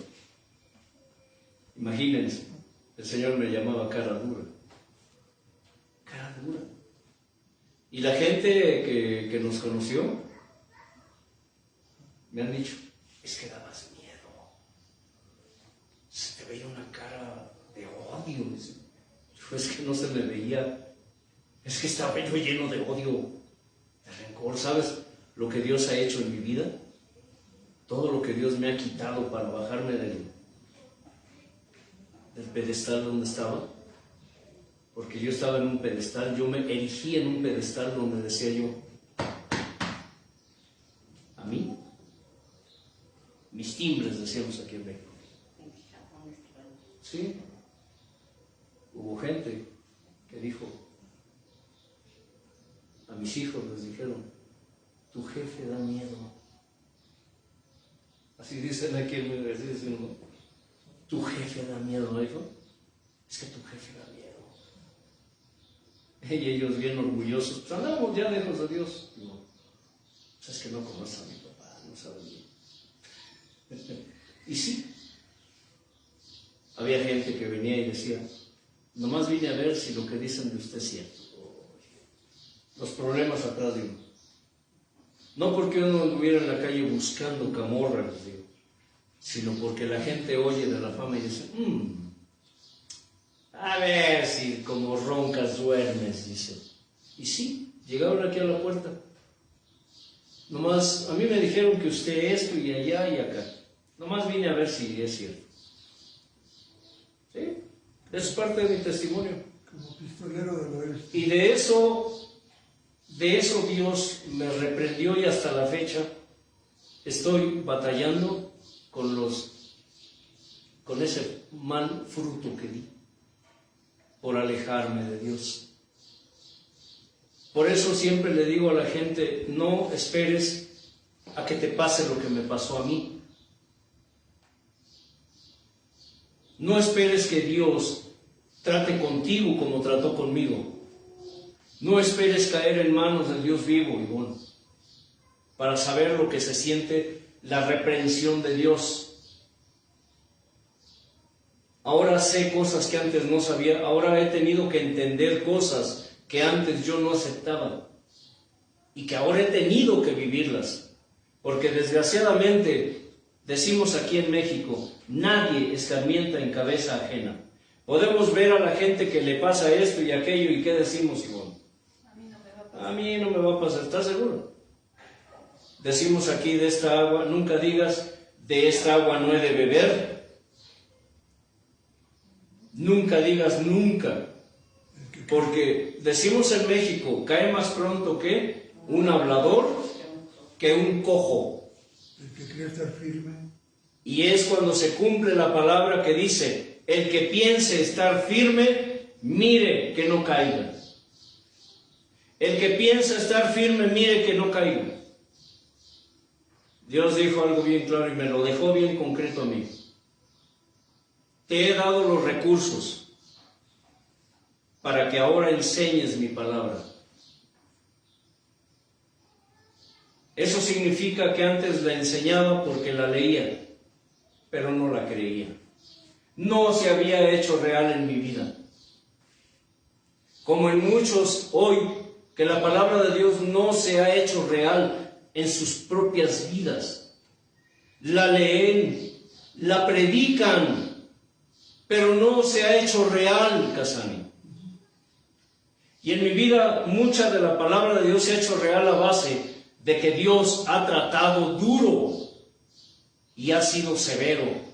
[SPEAKER 1] Imagínense, el Señor me llamaba cara dura. Cara dura. Y la gente que nos conoció me han dicho, es que dabas miedo. veía una cara de odio. Dice, es que no se me veía, es que estaba yo lleno de odio, de rencor. ¿Sabes lo que Dios ha hecho en mi vida? Todo lo que Dios me ha quitado para bajarme del pedestal donde estaba. Porque yo estaba en un pedestal, yo me erigí en un pedestal donde decía yo, a mí, mis timbres, decíamos aquí en México. Sí, hubo gente que dijo, a mis hijos les dijeron, tu jefe da miedo. Así dicen aquí en mi versión, ¿no? Tu jefe da miedo, ¿no, hijo? Es que tu jefe da miedo. Y ellos bien orgullosos, pues andamos ya lejos de Dios. Digo, pues es que no conoces a mi papá, no saben bien. Y sí, había gente que venía y decía, nomás vine a ver si lo que dicen de usted es cierto. Los problemas atrás de uno. No porque uno anduviera en la calle buscando camorra, les digo, sino porque la gente oye de la fama y dice, a ver si como roncas duermes, dice. Y sí, llegaron aquí a la puerta. Nomás, a mí me dijeron que usted esto y allá y acá. Nomás vine a ver si es cierto. ¿Sí? Eso es parte de mi testimonio.
[SPEAKER 3] Como pistolero del oeste.
[SPEAKER 1] Y de eso Dios me reprendió y hasta la fecha estoy batallando con ese mal fruto que di por alejarme de Dios. Por eso siempre le digo a la gente, no esperes a que te pase lo que me pasó a mí. No esperes que Dios trate contigo como trató conmigo. No esperes caer en manos del Dios vivo, Ivonne, para saber lo que se siente la reprensión de Dios. Ahora sé cosas que antes no sabía, ahora he tenido que entender cosas que antes yo no aceptaba y que ahora he tenido que vivirlas, porque desgraciadamente decimos aquí en México, nadie escarmienta en cabeza ajena. Podemos ver a la gente que le pasa esto y aquello y ¿qué decimos, Ivonne? A mí no me va a pasar, ¿estás seguro? Decimos aquí de esta agua, nunca digas, de esta agua no he de beber. Nunca digas nunca, porque decimos en México, cae más pronto que un hablador, que un cojo.
[SPEAKER 3] El que cree estar firme.
[SPEAKER 1] Y es cuando se cumple la palabra que dice, el que piense estar firme, mire que no caiga. El que piensa estar firme, mire que no caiga. Dios dijo algo bien claro y me lo dejó bien concreto a mí. Te he dado los recursos para que ahora enseñes mi palabra. Eso significa que antes la enseñaba porque la leía, pero no la creía. No se había hecho real en mi vida. Como en muchos hoy, que la palabra de Dios no se ha hecho real en sus propias vidas. La leen, la predican, pero no se ha hecho real, Casani. Y en mi vida, mucha de la palabra de Dios se ha hecho real a base de que Dios ha tratado duro y ha sido severo.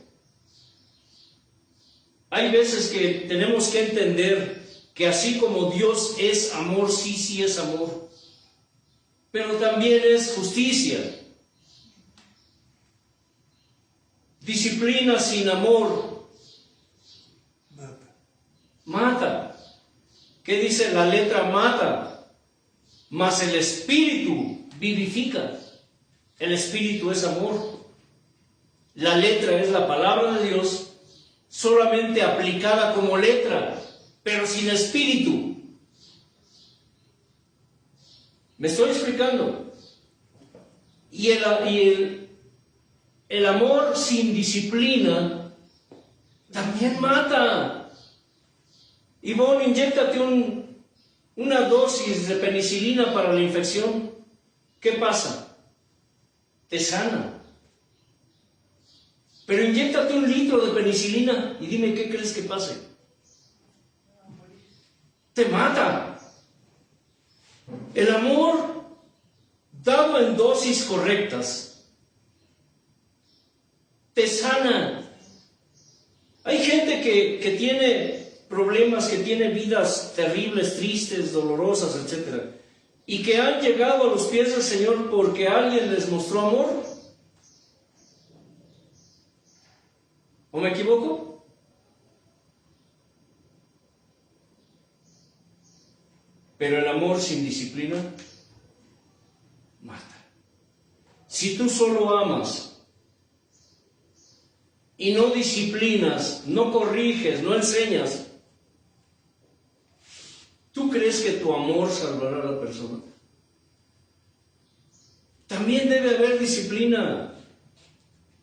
[SPEAKER 1] Hay veces que tenemos que entender que así como Dios es amor, sí es amor, pero también es justicia. Disciplina sin amor mata. ¿Qué dice? La letra mata, mas el espíritu vivifica. El espíritu es amor. La letra es la palabra de Dios, solamente aplicada como letra, pero sin espíritu. ¿Me estoy explicando? Y el amor sin disciplina también mata. Ivonne, inyéctate una dosis de penicilina para la infección. ¿Qué pasa? Te sana. Pero inyéctate 1 litro de penicilina y dime qué crees que pase. Te mata. El amor, dado en dosis correctas, te sana. Hay gente que tiene problemas, que tiene vidas terribles, tristes, dolorosas, etc. Y que han llegado a los pies del Señor porque alguien les mostró amor. ¿O me equivoco? Pero el amor sin disciplina mata. Si tú solo amas y no disciplinas, no corriges, no enseñas, ¿tú crees que tu amor salvará a la persona? También debe haber disciplina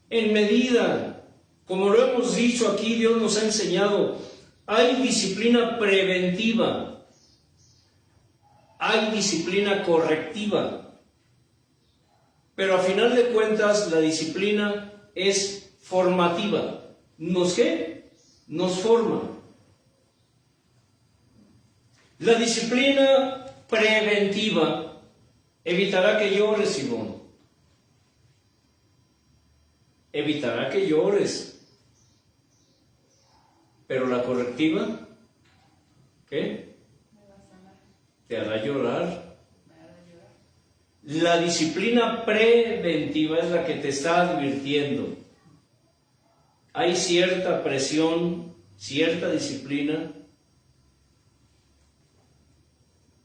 [SPEAKER 1] en medida. Como lo hemos dicho aquí, Dios nos ha enseñado, hay disciplina preventiva, hay disciplina correctiva, pero a final de cuentas la disciplina es formativa. ¿Nos qué? Nos forma. La disciplina preventiva evitará que llores, Simón. Evitará que llores. Pero la correctiva, ¿qué? Te hará llorar. La disciplina preventiva es la que te está advirtiendo. Hay cierta presión, cierta disciplina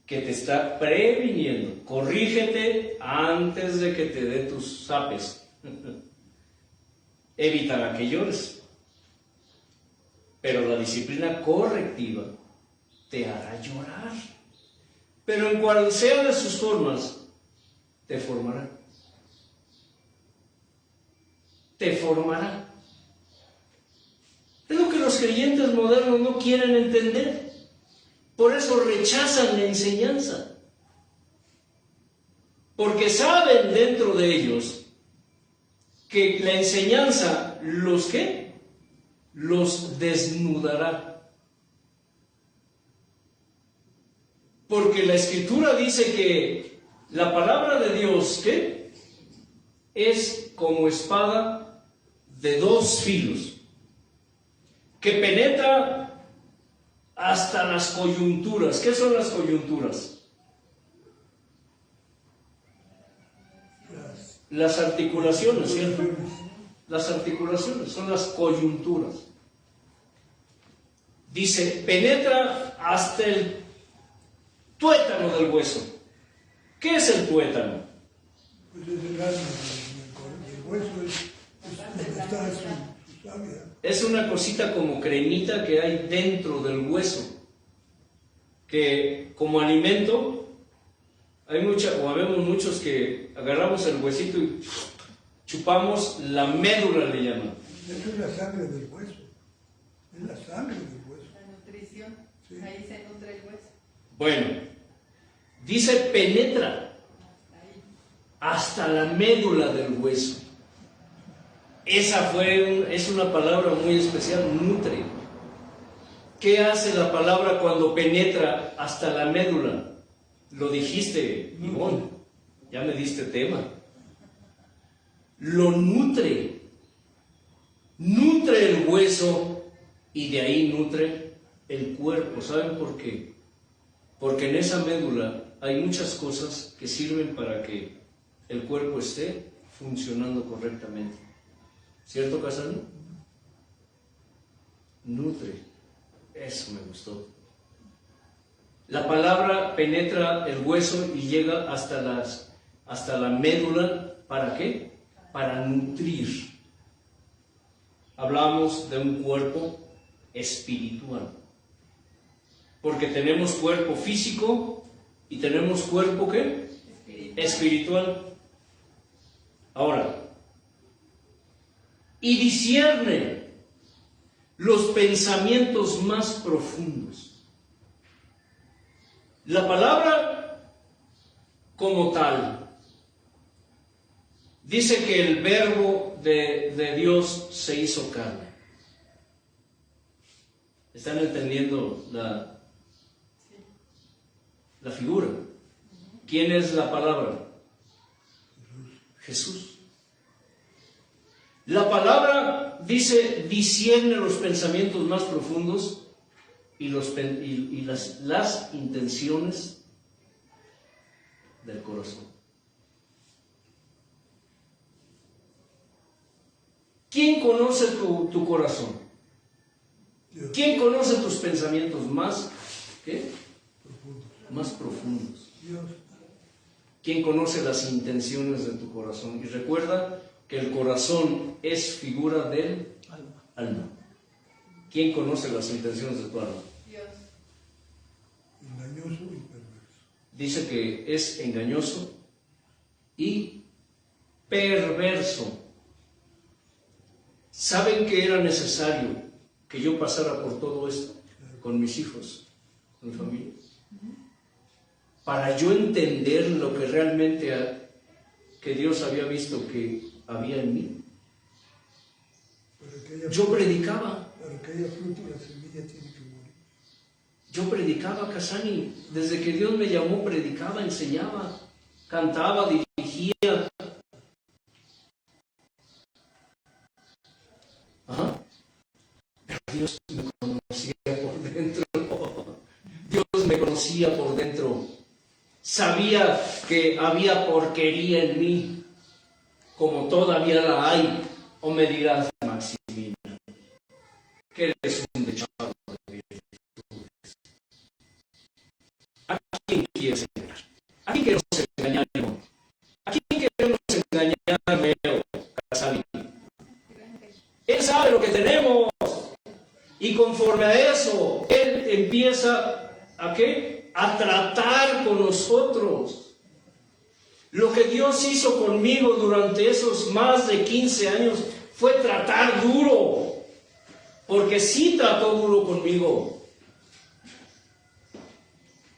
[SPEAKER 1] que te está previniendo. Corrígete antes de que te dé tus zapes. Evitará que llores. Pero la disciplina correctiva te hará llorar. Pero en cual sea de sus formas, te formará. Te formará. Es lo que los creyentes modernos no quieren entender. Por eso rechazan la enseñanza. Porque saben dentro de ellos que la enseñanza los ¿qué? Los desnudará. Porque la Escritura dice que la palabra de Dios, ¿qué? Es como espada de 2 filos, que penetra hasta las coyunturas. ¿Qué son las coyunturas? Las articulaciones, ¿cierto? Las articulaciones son las coyunturas. Dice, penetra hasta el tuétano del hueso. ¿Qué es el tuétano?
[SPEAKER 3] Pues es el alma, el hueso es donde está su savia.
[SPEAKER 1] Es una cosita como cremita que hay dentro del hueso, que como alimento, habemos muchos que agarramos el huesito y chupamos la médula, le llaman.
[SPEAKER 3] Eso es la sangre del hueso. Es la sangre del hueso.
[SPEAKER 2] La nutrición,
[SPEAKER 3] Sí.
[SPEAKER 2] ahí se nutre el hueso.
[SPEAKER 1] Bueno, dice penetra hasta la médula del hueso. Es una palabra muy especial, nutre. ¿Qué hace la palabra cuando penetra hasta la médula? Lo dijiste, Ivonne, ya me diste tema. Lo nutre. Nutre el hueso y de ahí nutre el cuerpo. ¿Saben por qué? Porque en esa médula hay muchas cosas que sirven para que el cuerpo esté funcionando correctamente. ¿Cierto, Casano? Nutre. Eso me gustó. La palabra penetra el hueso y llega hasta la médula. ¿Para qué? Para nutrir. Hablamos de un cuerpo espiritual. Porque tenemos cuerpo físico y tenemos cuerpo ¿qué? Espiritual. Ahora, y discierne los pensamientos más profundos. La palabra como tal Dice que el verbo de Dios se hizo carne. ¿Están entendiendo la figura? ¿Quién es la palabra? Jesús. La palabra dice, discierne los pensamientos más profundos y las intenciones del corazón. ¿Quién conoce tu corazón?
[SPEAKER 3] Dios.
[SPEAKER 1] ¿Quién conoce tus pensamientos más, más profundos?
[SPEAKER 3] Dios.
[SPEAKER 1] ¿Quién conoce las intenciones de tu corazón? Y recuerda que el corazón es figura del alma. ¿Quién conoce las intenciones de tu alma?
[SPEAKER 2] Dios.
[SPEAKER 3] Engañoso y perverso.
[SPEAKER 1] Dice que es engañoso y perverso. ¿Saben que era necesario que yo pasara por todo esto con mis hijos, con mi familia? Para yo entender lo que realmente que Dios había visto que había en mí. Yo predicaba.
[SPEAKER 3] Para que haya fruto, la semilla tiene que morir.
[SPEAKER 1] Yo predicaba, Casani. Desde que Dios me llamó, predicaba, enseñaba, cantaba, dirigía. Ajá. Pero Dios me conocía por dentro. Dios me conocía por dentro. Sabía que había porquería en mí, como todavía la hay. O me dirás, Maximina, que eres un dechado de virtudes. ¿A quién quieres engañar? ¿A quién queremos engañar? ¿A quién queremos engañar, Leo Casani? Él sabe lo que tenemos. Y conforme a eso, Él empieza ¿a qué? A tratar con nosotros. Lo que Dios hizo conmigo durante esos más de 15 años fue tratar duro. Porque sí trató duro conmigo.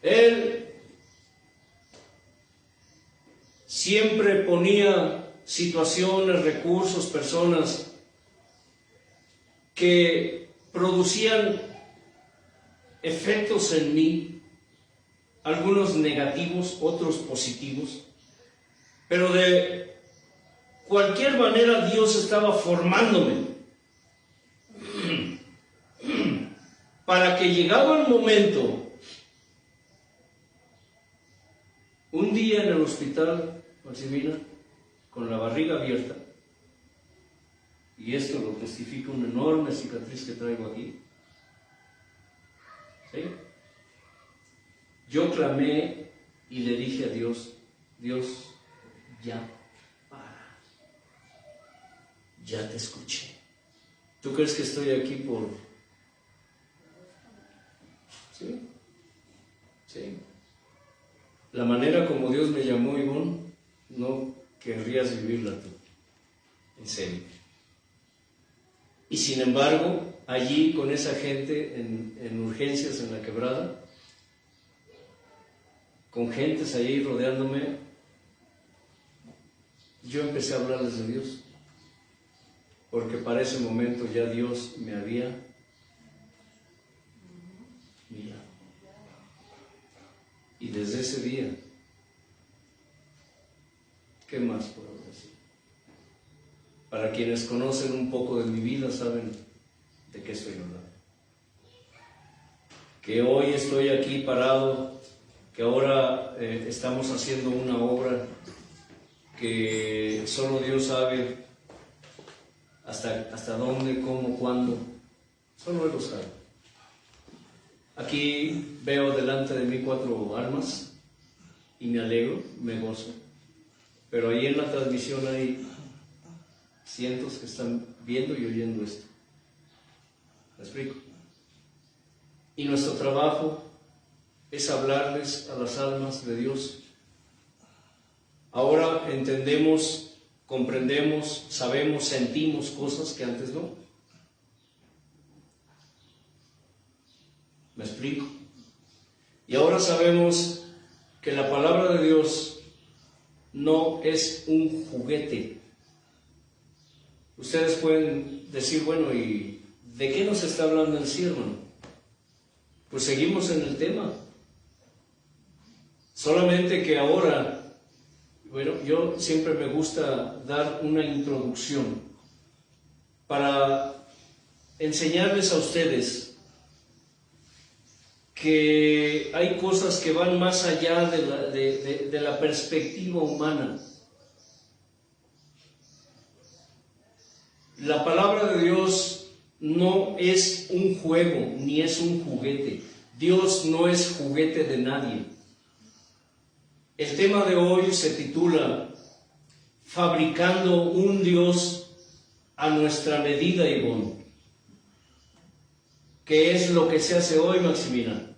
[SPEAKER 1] Él siempre ponía situaciones, recursos, personas que producían efectos en mí, algunos negativos, otros positivos, pero de cualquier manera Dios estaba formándome para que llegado el momento, un día en el hospital, Maximina, con la barriga abierta, y esto lo testifica una enorme cicatriz que traigo aquí, ¿sí? Yo clamé y le dije a Dios, Dios, ya para, ya te escuché. ¿Tú crees que estoy aquí por...? ¿Sí? ¿Sí? La manera como Dios me llamó, Ivonne, no querrías vivirla tú, en serio. Y sin embargo, allí con esa gente en urgencias en la Quebrada, con gentes allí rodeándome, yo empecé a hablarles de Dios, porque para ese momento ya Dios me había mirado. Y desde ese día, ¿qué más puedo decir? Para quienes conocen un poco de mi vida saben de qué estoy hablando. Que hoy estoy aquí parado, que ahora estamos haciendo una obra que solo Dios sabe hasta dónde, cómo, cuándo, solo Él lo sabe. Aquí veo delante de mí 4 armas y me alegro, me gozo, pero ahí en la transmisión hay cientos que están viendo y oyendo esto. ¿Me explico? Y nuestro trabajo es hablarles a las almas de Dios. Ahora entendemos, comprendemos, sabemos, sentimos cosas que antes no. ¿Me explico? Y ahora sabemos que la palabra de Dios no es un juguete. Ustedes pueden decir, bueno, ¿y de qué nos está hablando en sí, hermano? Pues seguimos en el tema. Solamente que ahora, bueno, yo siempre me gusta dar una introducción para enseñarles a ustedes que hay cosas que van más allá de la perspectiva humana. La palabra de Dios no es un juego, ni es un juguete. Dios no es juguete de nadie. El tema de hoy se titula Fabricando un Dios a nuestra medida, Ivonne. ¿Qué es lo que se hace hoy, Maximiliano?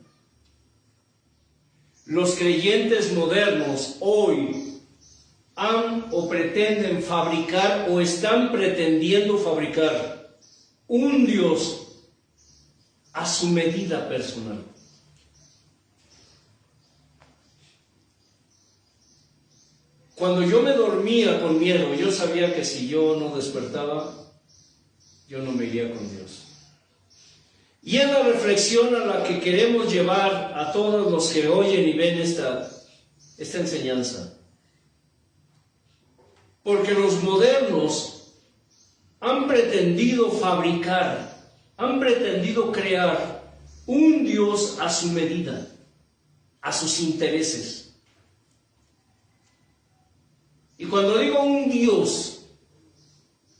[SPEAKER 1] Los creyentes modernos hoy han o pretenden fabricar o están pretendiendo fabricar un Dios a su medida personal. Cuando yo me dormía con miedo, yo sabía que si yo no despertaba, yo no me iría con Dios. Y es la reflexión a la que queremos llevar a todos los que oyen y ven esta enseñanza. Porque los modernos han pretendido fabricar, han pretendido crear un Dios a su medida, a sus intereses. Y cuando digo un Dios,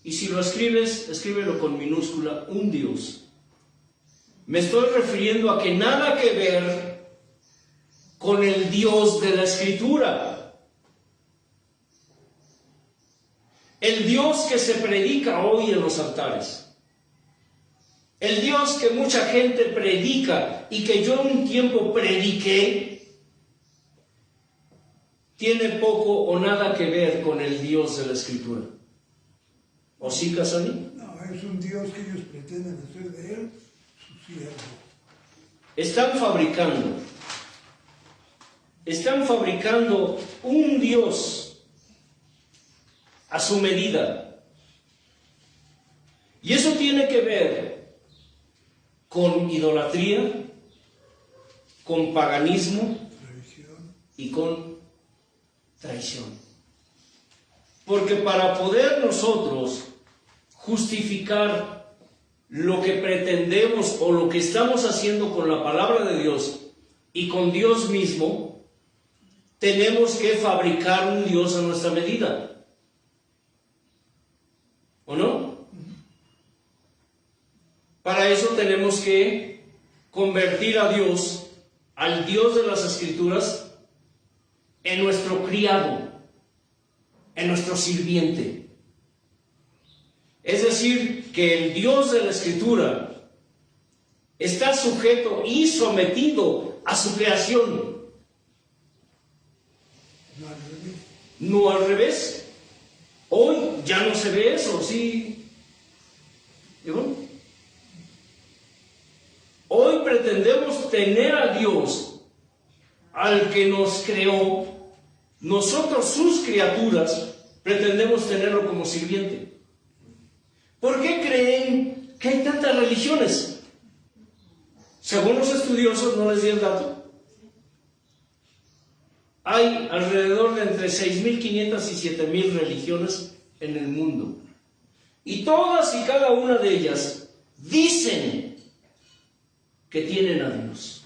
[SPEAKER 1] y si lo escribes, escríbelo con minúscula, un Dios, me estoy refiriendo a que nada que ver con el Dios de la Escritura. El Dios que se predica hoy en los altares. El Dios que mucha gente predica y que yo un tiempo prediqué, tiene poco o nada que ver con el Dios de la Escritura. ¿O sí, Casani?
[SPEAKER 3] No, es un Dios que ellos pretenden hacer de él su siervo. Están fabricando un Dios a su medida. Y eso tiene que ver con idolatría, con paganismo y con traición. Porque para poder nosotros justificar lo que pretendemos o lo que estamos haciendo con la palabra de Dios y con Dios mismo, tenemos que fabricar un Dios a nuestra medida. ¿O no? Para eso tenemos que convertir a Dios, al Dios de las Escrituras, en nuestro criado, en nuestro sirviente. Es decir, que el Dios de la Escritura está sujeto y sometido a su creación. No al revés. Hoy ya no se ve eso, ¿sí? ¿Digo? Hoy pretendemos tener a Dios, al que nos creó, nosotros sus criaturas, pretendemos tenerlo como sirviente. ¿Por qué creen que hay tantas religiones? Según los estudiosos, no les di el dato, hay alrededor de entre 6.500 y 7.000 religiones en el mundo. Y todas y cada una de ellas dicen que tienen a Dios.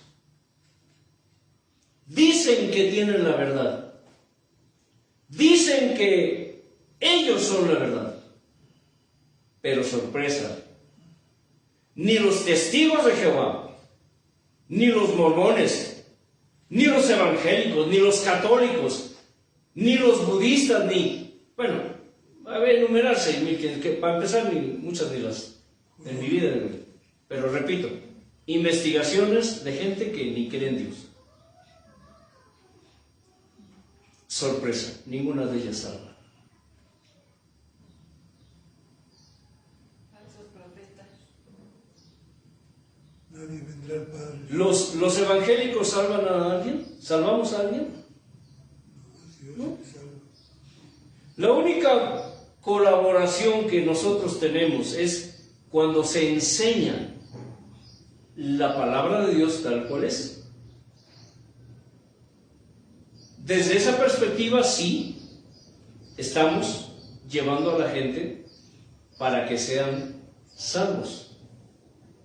[SPEAKER 3] Dicen que tienen la verdad. Dicen que ellos son la verdad. Pero sorpresa, ni los testigos de Jehová, ni los mormones, ni los evangélicos, ni los católicos, ni los budistas, bueno, a ver, enumerar 6.000, que para empezar muchas de las en mi vida, pero repito, investigaciones de gente que ni cree en Dios. Sorpresa, ninguna de ellas salva.
[SPEAKER 2] Falsos profetas.
[SPEAKER 3] Nadie vendrá al Padre.
[SPEAKER 1] ¿Los evangélicos salvan a alguien? ¿Salvamos a alguien?
[SPEAKER 3] Dios
[SPEAKER 1] ¿No?
[SPEAKER 3] te salva.
[SPEAKER 1] La única
[SPEAKER 3] colaboración que nosotros tenemos es cuando se enseña la palabra de Dios tal cual es. Desde esa perspectiva, sí, estamos llevando a la gente para que sean salvos,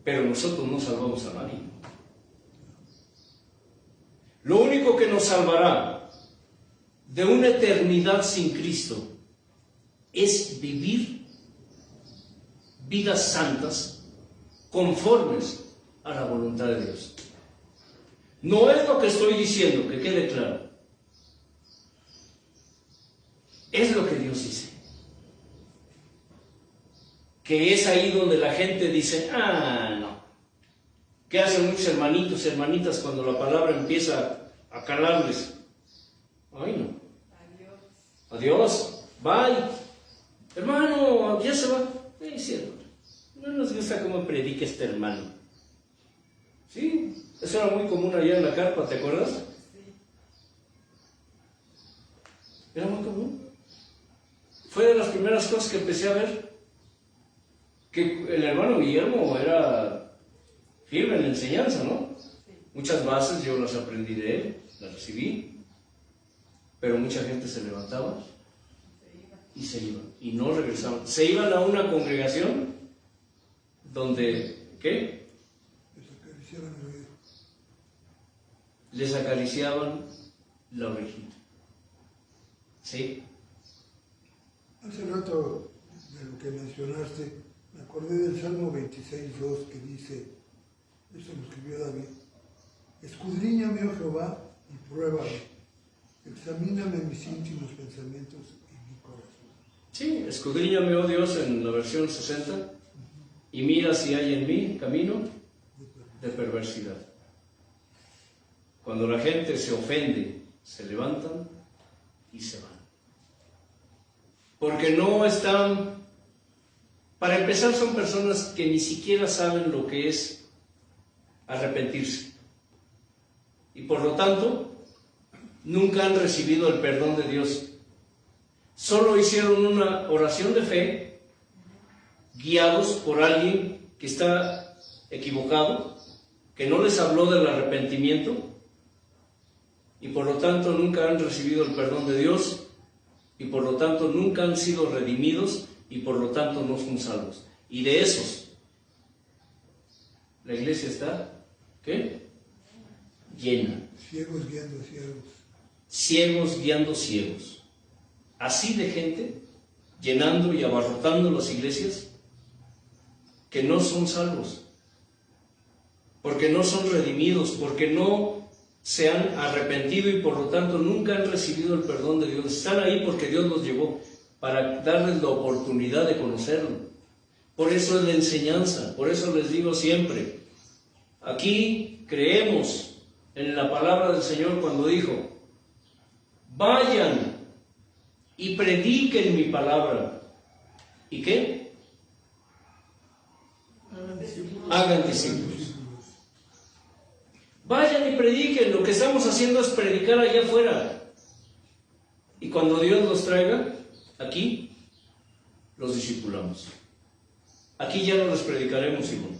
[SPEAKER 3] pero nosotros no salvamos a nadie. Lo único que nos salvará de una eternidad sin Cristo es vivir vidas santas conformes a la voluntad de Dios. No es lo que estoy diciendo, que quede claro. Es lo que Dios dice. Que es ahí donde la gente dice, no. ¿Qué hacen muchos hermanitos, hermanitas cuando la palabra empieza a calarles? Ay, no. Adiós. Bye. Hermano, ya se va. Sí, no nos gusta cómo predica este hermano. Sí, eso era muy común allá en la carpa, ¿te acuerdas?
[SPEAKER 2] Sí.
[SPEAKER 3] Era muy común. Fue de las primeras cosas que empecé a ver. Que el hermano Guillermo era firme en la enseñanza, ¿no?
[SPEAKER 2] Sí.
[SPEAKER 3] Muchas bases yo las aprendí de él, las recibí, pero mucha gente se levantaba y se iban, y no regresaban. Se iban a una congregación donde, ¿qué? Les acariciaban la orejita. ¿Sí?
[SPEAKER 5] Hace rato de lo que mencionaste, me acordé del Salmo 26:2 que dice, eso lo escribió David: escudriñame, oh Jehová, y pruébame, examíname mis íntimos pensamientos y mi corazón.
[SPEAKER 3] Sí, escudriñame, oh Dios, en la versión 60, y mira si hay en mí camino de perversidad. Cuando la gente se ofende, se levantan y se van. Porque no están, para empezar, son personas que ni siquiera saben lo que es arrepentirse. Y por lo tanto, nunca han recibido el perdón de Dios. Solo hicieron una oración de fe, guiados por alguien que está equivocado, que no les habló del arrepentimiento, y por lo tanto nunca han recibido el perdón de Dios, y por lo tanto nunca han sido redimidos, y por lo tanto no son salvos. Y de esos, la iglesia está, ¿qué? Llena.
[SPEAKER 5] Ciegos guiando ciegos.
[SPEAKER 3] Ciegos guiando ciegos. Así de gente, llenando y abarrotando las iglesias, que no son salvos, porque no son redimidos, porque no se han arrepentido y por lo tanto nunca han recibido el perdón de Dios. Están ahí porque Dios los llevó para darles la oportunidad de conocerlo. Por eso es la enseñanza, por eso les digo siempre, aquí creemos en la palabra del Señor cuando dijo, vayan y prediquen mi palabra. ¿Y qué? Hagan discípulos. Vayan y prediquen. Lo que estamos haciendo es predicar allá afuera. Y cuando Dios los traiga, aquí los discipulamos. Aquí ya no les predicaremos, Simón.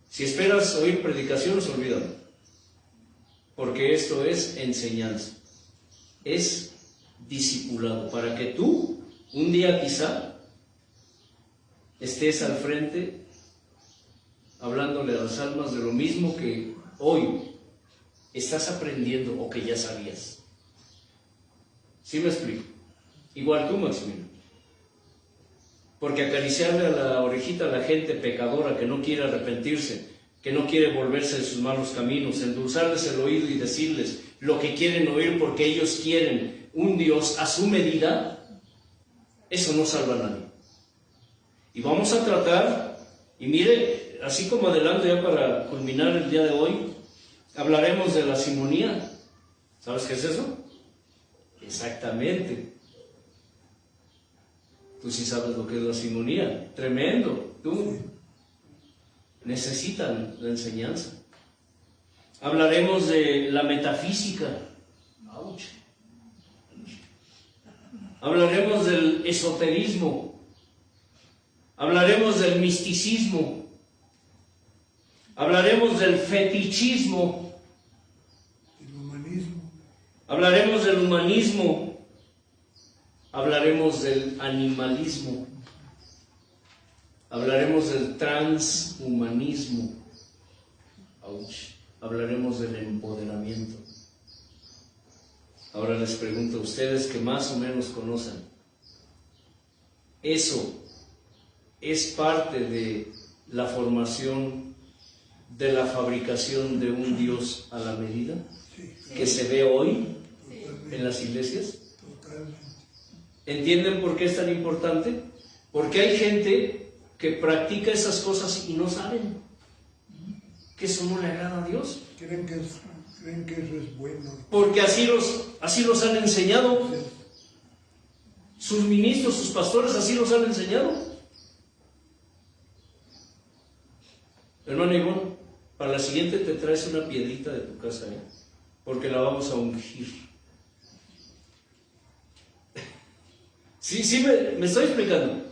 [SPEAKER 3] Si esperas oír predicaciones, olvídalo. Porque esto es enseñanza. Es discipulado. Para que tú, un día quizá, estés al frente hablándole a las almas de lo mismo que hoy estás aprendiendo o que ya sabías. ¿Sí me explico? Igual tú, Maximiliano. Porque acariciarle a la orejita a la gente pecadora que no quiere arrepentirse, que no quiere volverse de sus malos caminos, endulzarles el oído y decirles lo que quieren oír porque ellos quieren un Dios a su medida, eso no salva a nadie. Y vamos a tratar, y mire, así como adelante ya para culminar el día de hoy, hablaremos de la simonía. ¿Sabes qué es eso? Exactamente. Tú sí sabes lo que es la simonía. Tremendo. Tú necesitan la enseñanza. Hablaremos de la metafísica. ¡Auch! hablaremos del esoterismo, hablaremos del misticismo, hablaremos del fetichismo,
[SPEAKER 5] el humanismo,
[SPEAKER 3] hablaremos del humanismo, hablaremos del animalismo, hablaremos del transhumanismo, hablaremos del empoderamiento. Ahora les pregunto a ustedes que más o menos conocen, ¿eso es parte de la formación, de la fabricación de un Dios a la medida que se ve hoy en las iglesias?
[SPEAKER 5] totalmente.
[SPEAKER 3] ¿Entienden por qué es tan importante? Porque hay gente que practica esas cosas y no saben que eso no le agrada a Dios.
[SPEAKER 5] Creen que eso es bueno.
[SPEAKER 3] Porque así los han enseñado. Sus ministros, sus pastores, así los han enseñado. Hermano Ivonne, para la siguiente te traes una piedrita de tu casa, porque la vamos a ungir. Sí, me estoy explicando.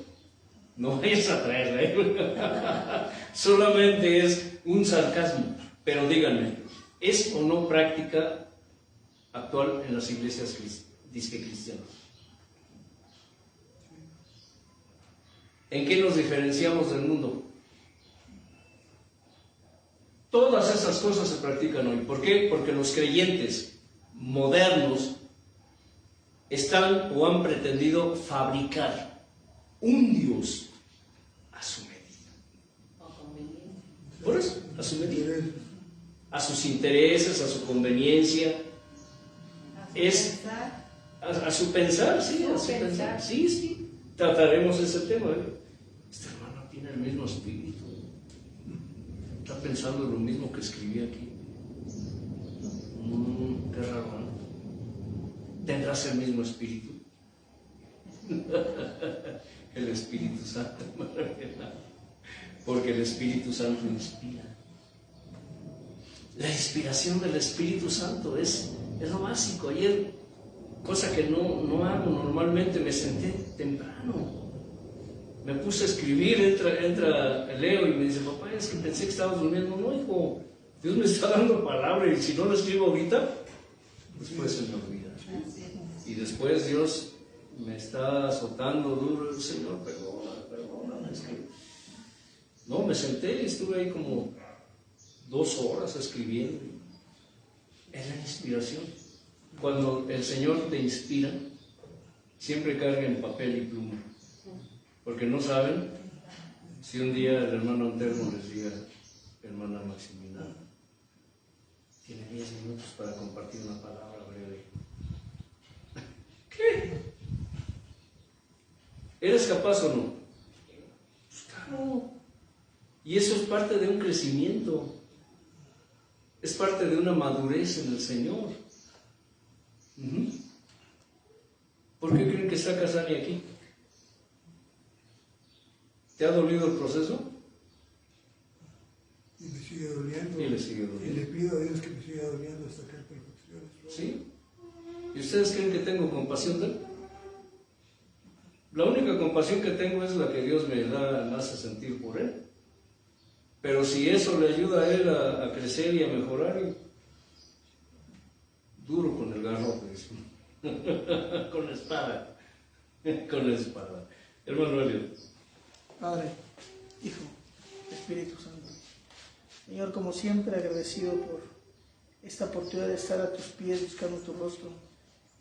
[SPEAKER 3] No vayas a traerla, solamente es un sarcasmo. Pero díganme, ¿es o no práctica actual en las iglesias disque cristianas? ¿En qué nos diferenciamos del mundo? Todas esas cosas se practican hoy. ¿Por qué? Porque los creyentes modernos están o han pretendido fabricar un Dios a su medida. Por eso, a su medida. A sus intereses, a su conveniencia. A su pensar, sí, a su pensar. Sí. Trataremos ese tema. Este hermano tiene el mismo espíritu. Está pensando lo mismo que escribí aquí. Qué raro, ¿no? ¿Tendrás el mismo espíritu? El Espíritu Santo, porque el Espíritu Santo inspira. La inspiración del Espíritu Santo es lo básico. Ayer, cosa que no hago normalmente, me senté temprano. Me puse a escribir, entra Leo y me dice, papá, es que pensé que estabas durmiendo. No, hijo, Dios me está dando palabra y si no lo escribo ahorita, después se me olvida. Y después Dios me está azotando duro. Señor, perdóname. Es que... No, me senté y estuve ahí como 2 horas escribiendo. Es la inspiración. Cuando el Señor te inspira, siempre carguen papel y pluma. Porque no saben si un día el hermano Anterno les diga, hermana Maximiliana, tiene 10 minutos para compartir una palabra breve. ¿Qué? ¿Eres capaz o no? Pues claro. Y eso es parte de un crecimiento. Es parte de una madurez en el Señor. ¿Por qué creen que está Casani aquí? ¿Te ha dolido el proceso?
[SPEAKER 5] Y me sigue doliendo.
[SPEAKER 3] Y le sigue doliendo.
[SPEAKER 5] Y le pido a Dios que me siga doliendo hasta que él perfeccione.
[SPEAKER 3] ¿Sí? ¿Y ustedes creen que tengo compasión de él? La única compasión que tengo es la que Dios me hace sentir por él. Pero si eso le ayuda a él a crecer y a mejorar, duro con el garrote, con la espada. Con la espada. Hermano Elliot.
[SPEAKER 6] Padre, Hijo, Espíritu Santo. Señor, como siempre, agradecido por esta oportunidad de estar a tus pies buscando tu rostro.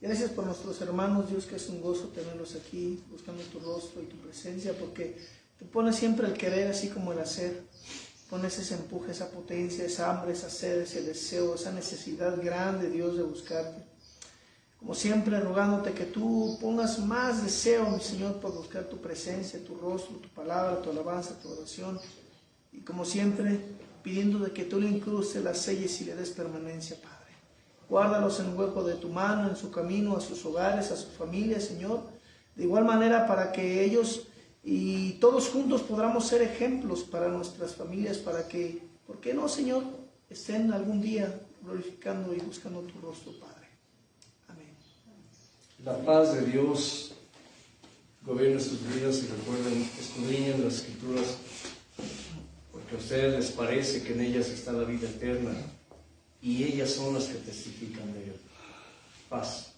[SPEAKER 6] Gracias por nuestros hermanos, Dios, que es un gozo tenerlos aquí, buscando tu rostro y tu presencia, porque tú pones siempre el querer así como el hacer. Pones ese empuje, esa potencia, esa hambre, esa sed, ese deseo, esa necesidad grande, Dios, de buscarte. Como siempre, rogándote que tú pongas más deseo, mi Señor, por buscar tu presencia, tu rostro, tu palabra, tu alabanza, tu oración. Y como siempre, pidiendo de que tú le incrustes las selles y le des permanencia, Padre. Guárdalos en el hueco de tu mano, en su camino, a sus hogares, a sus familias, Señor. De igual manera, para que ellos y todos juntos podamos ser ejemplos para nuestras familias, para que, ¿por qué no, Señor?, estén algún día glorificando y buscando tu rostro, Padre. Amén.
[SPEAKER 1] La paz de Dios gobierne sus vidas y recuerden, escudriñen las Escrituras, porque a ustedes les parece que en ellas está la vida eterna y ellas son las que testifican de Él. Paz.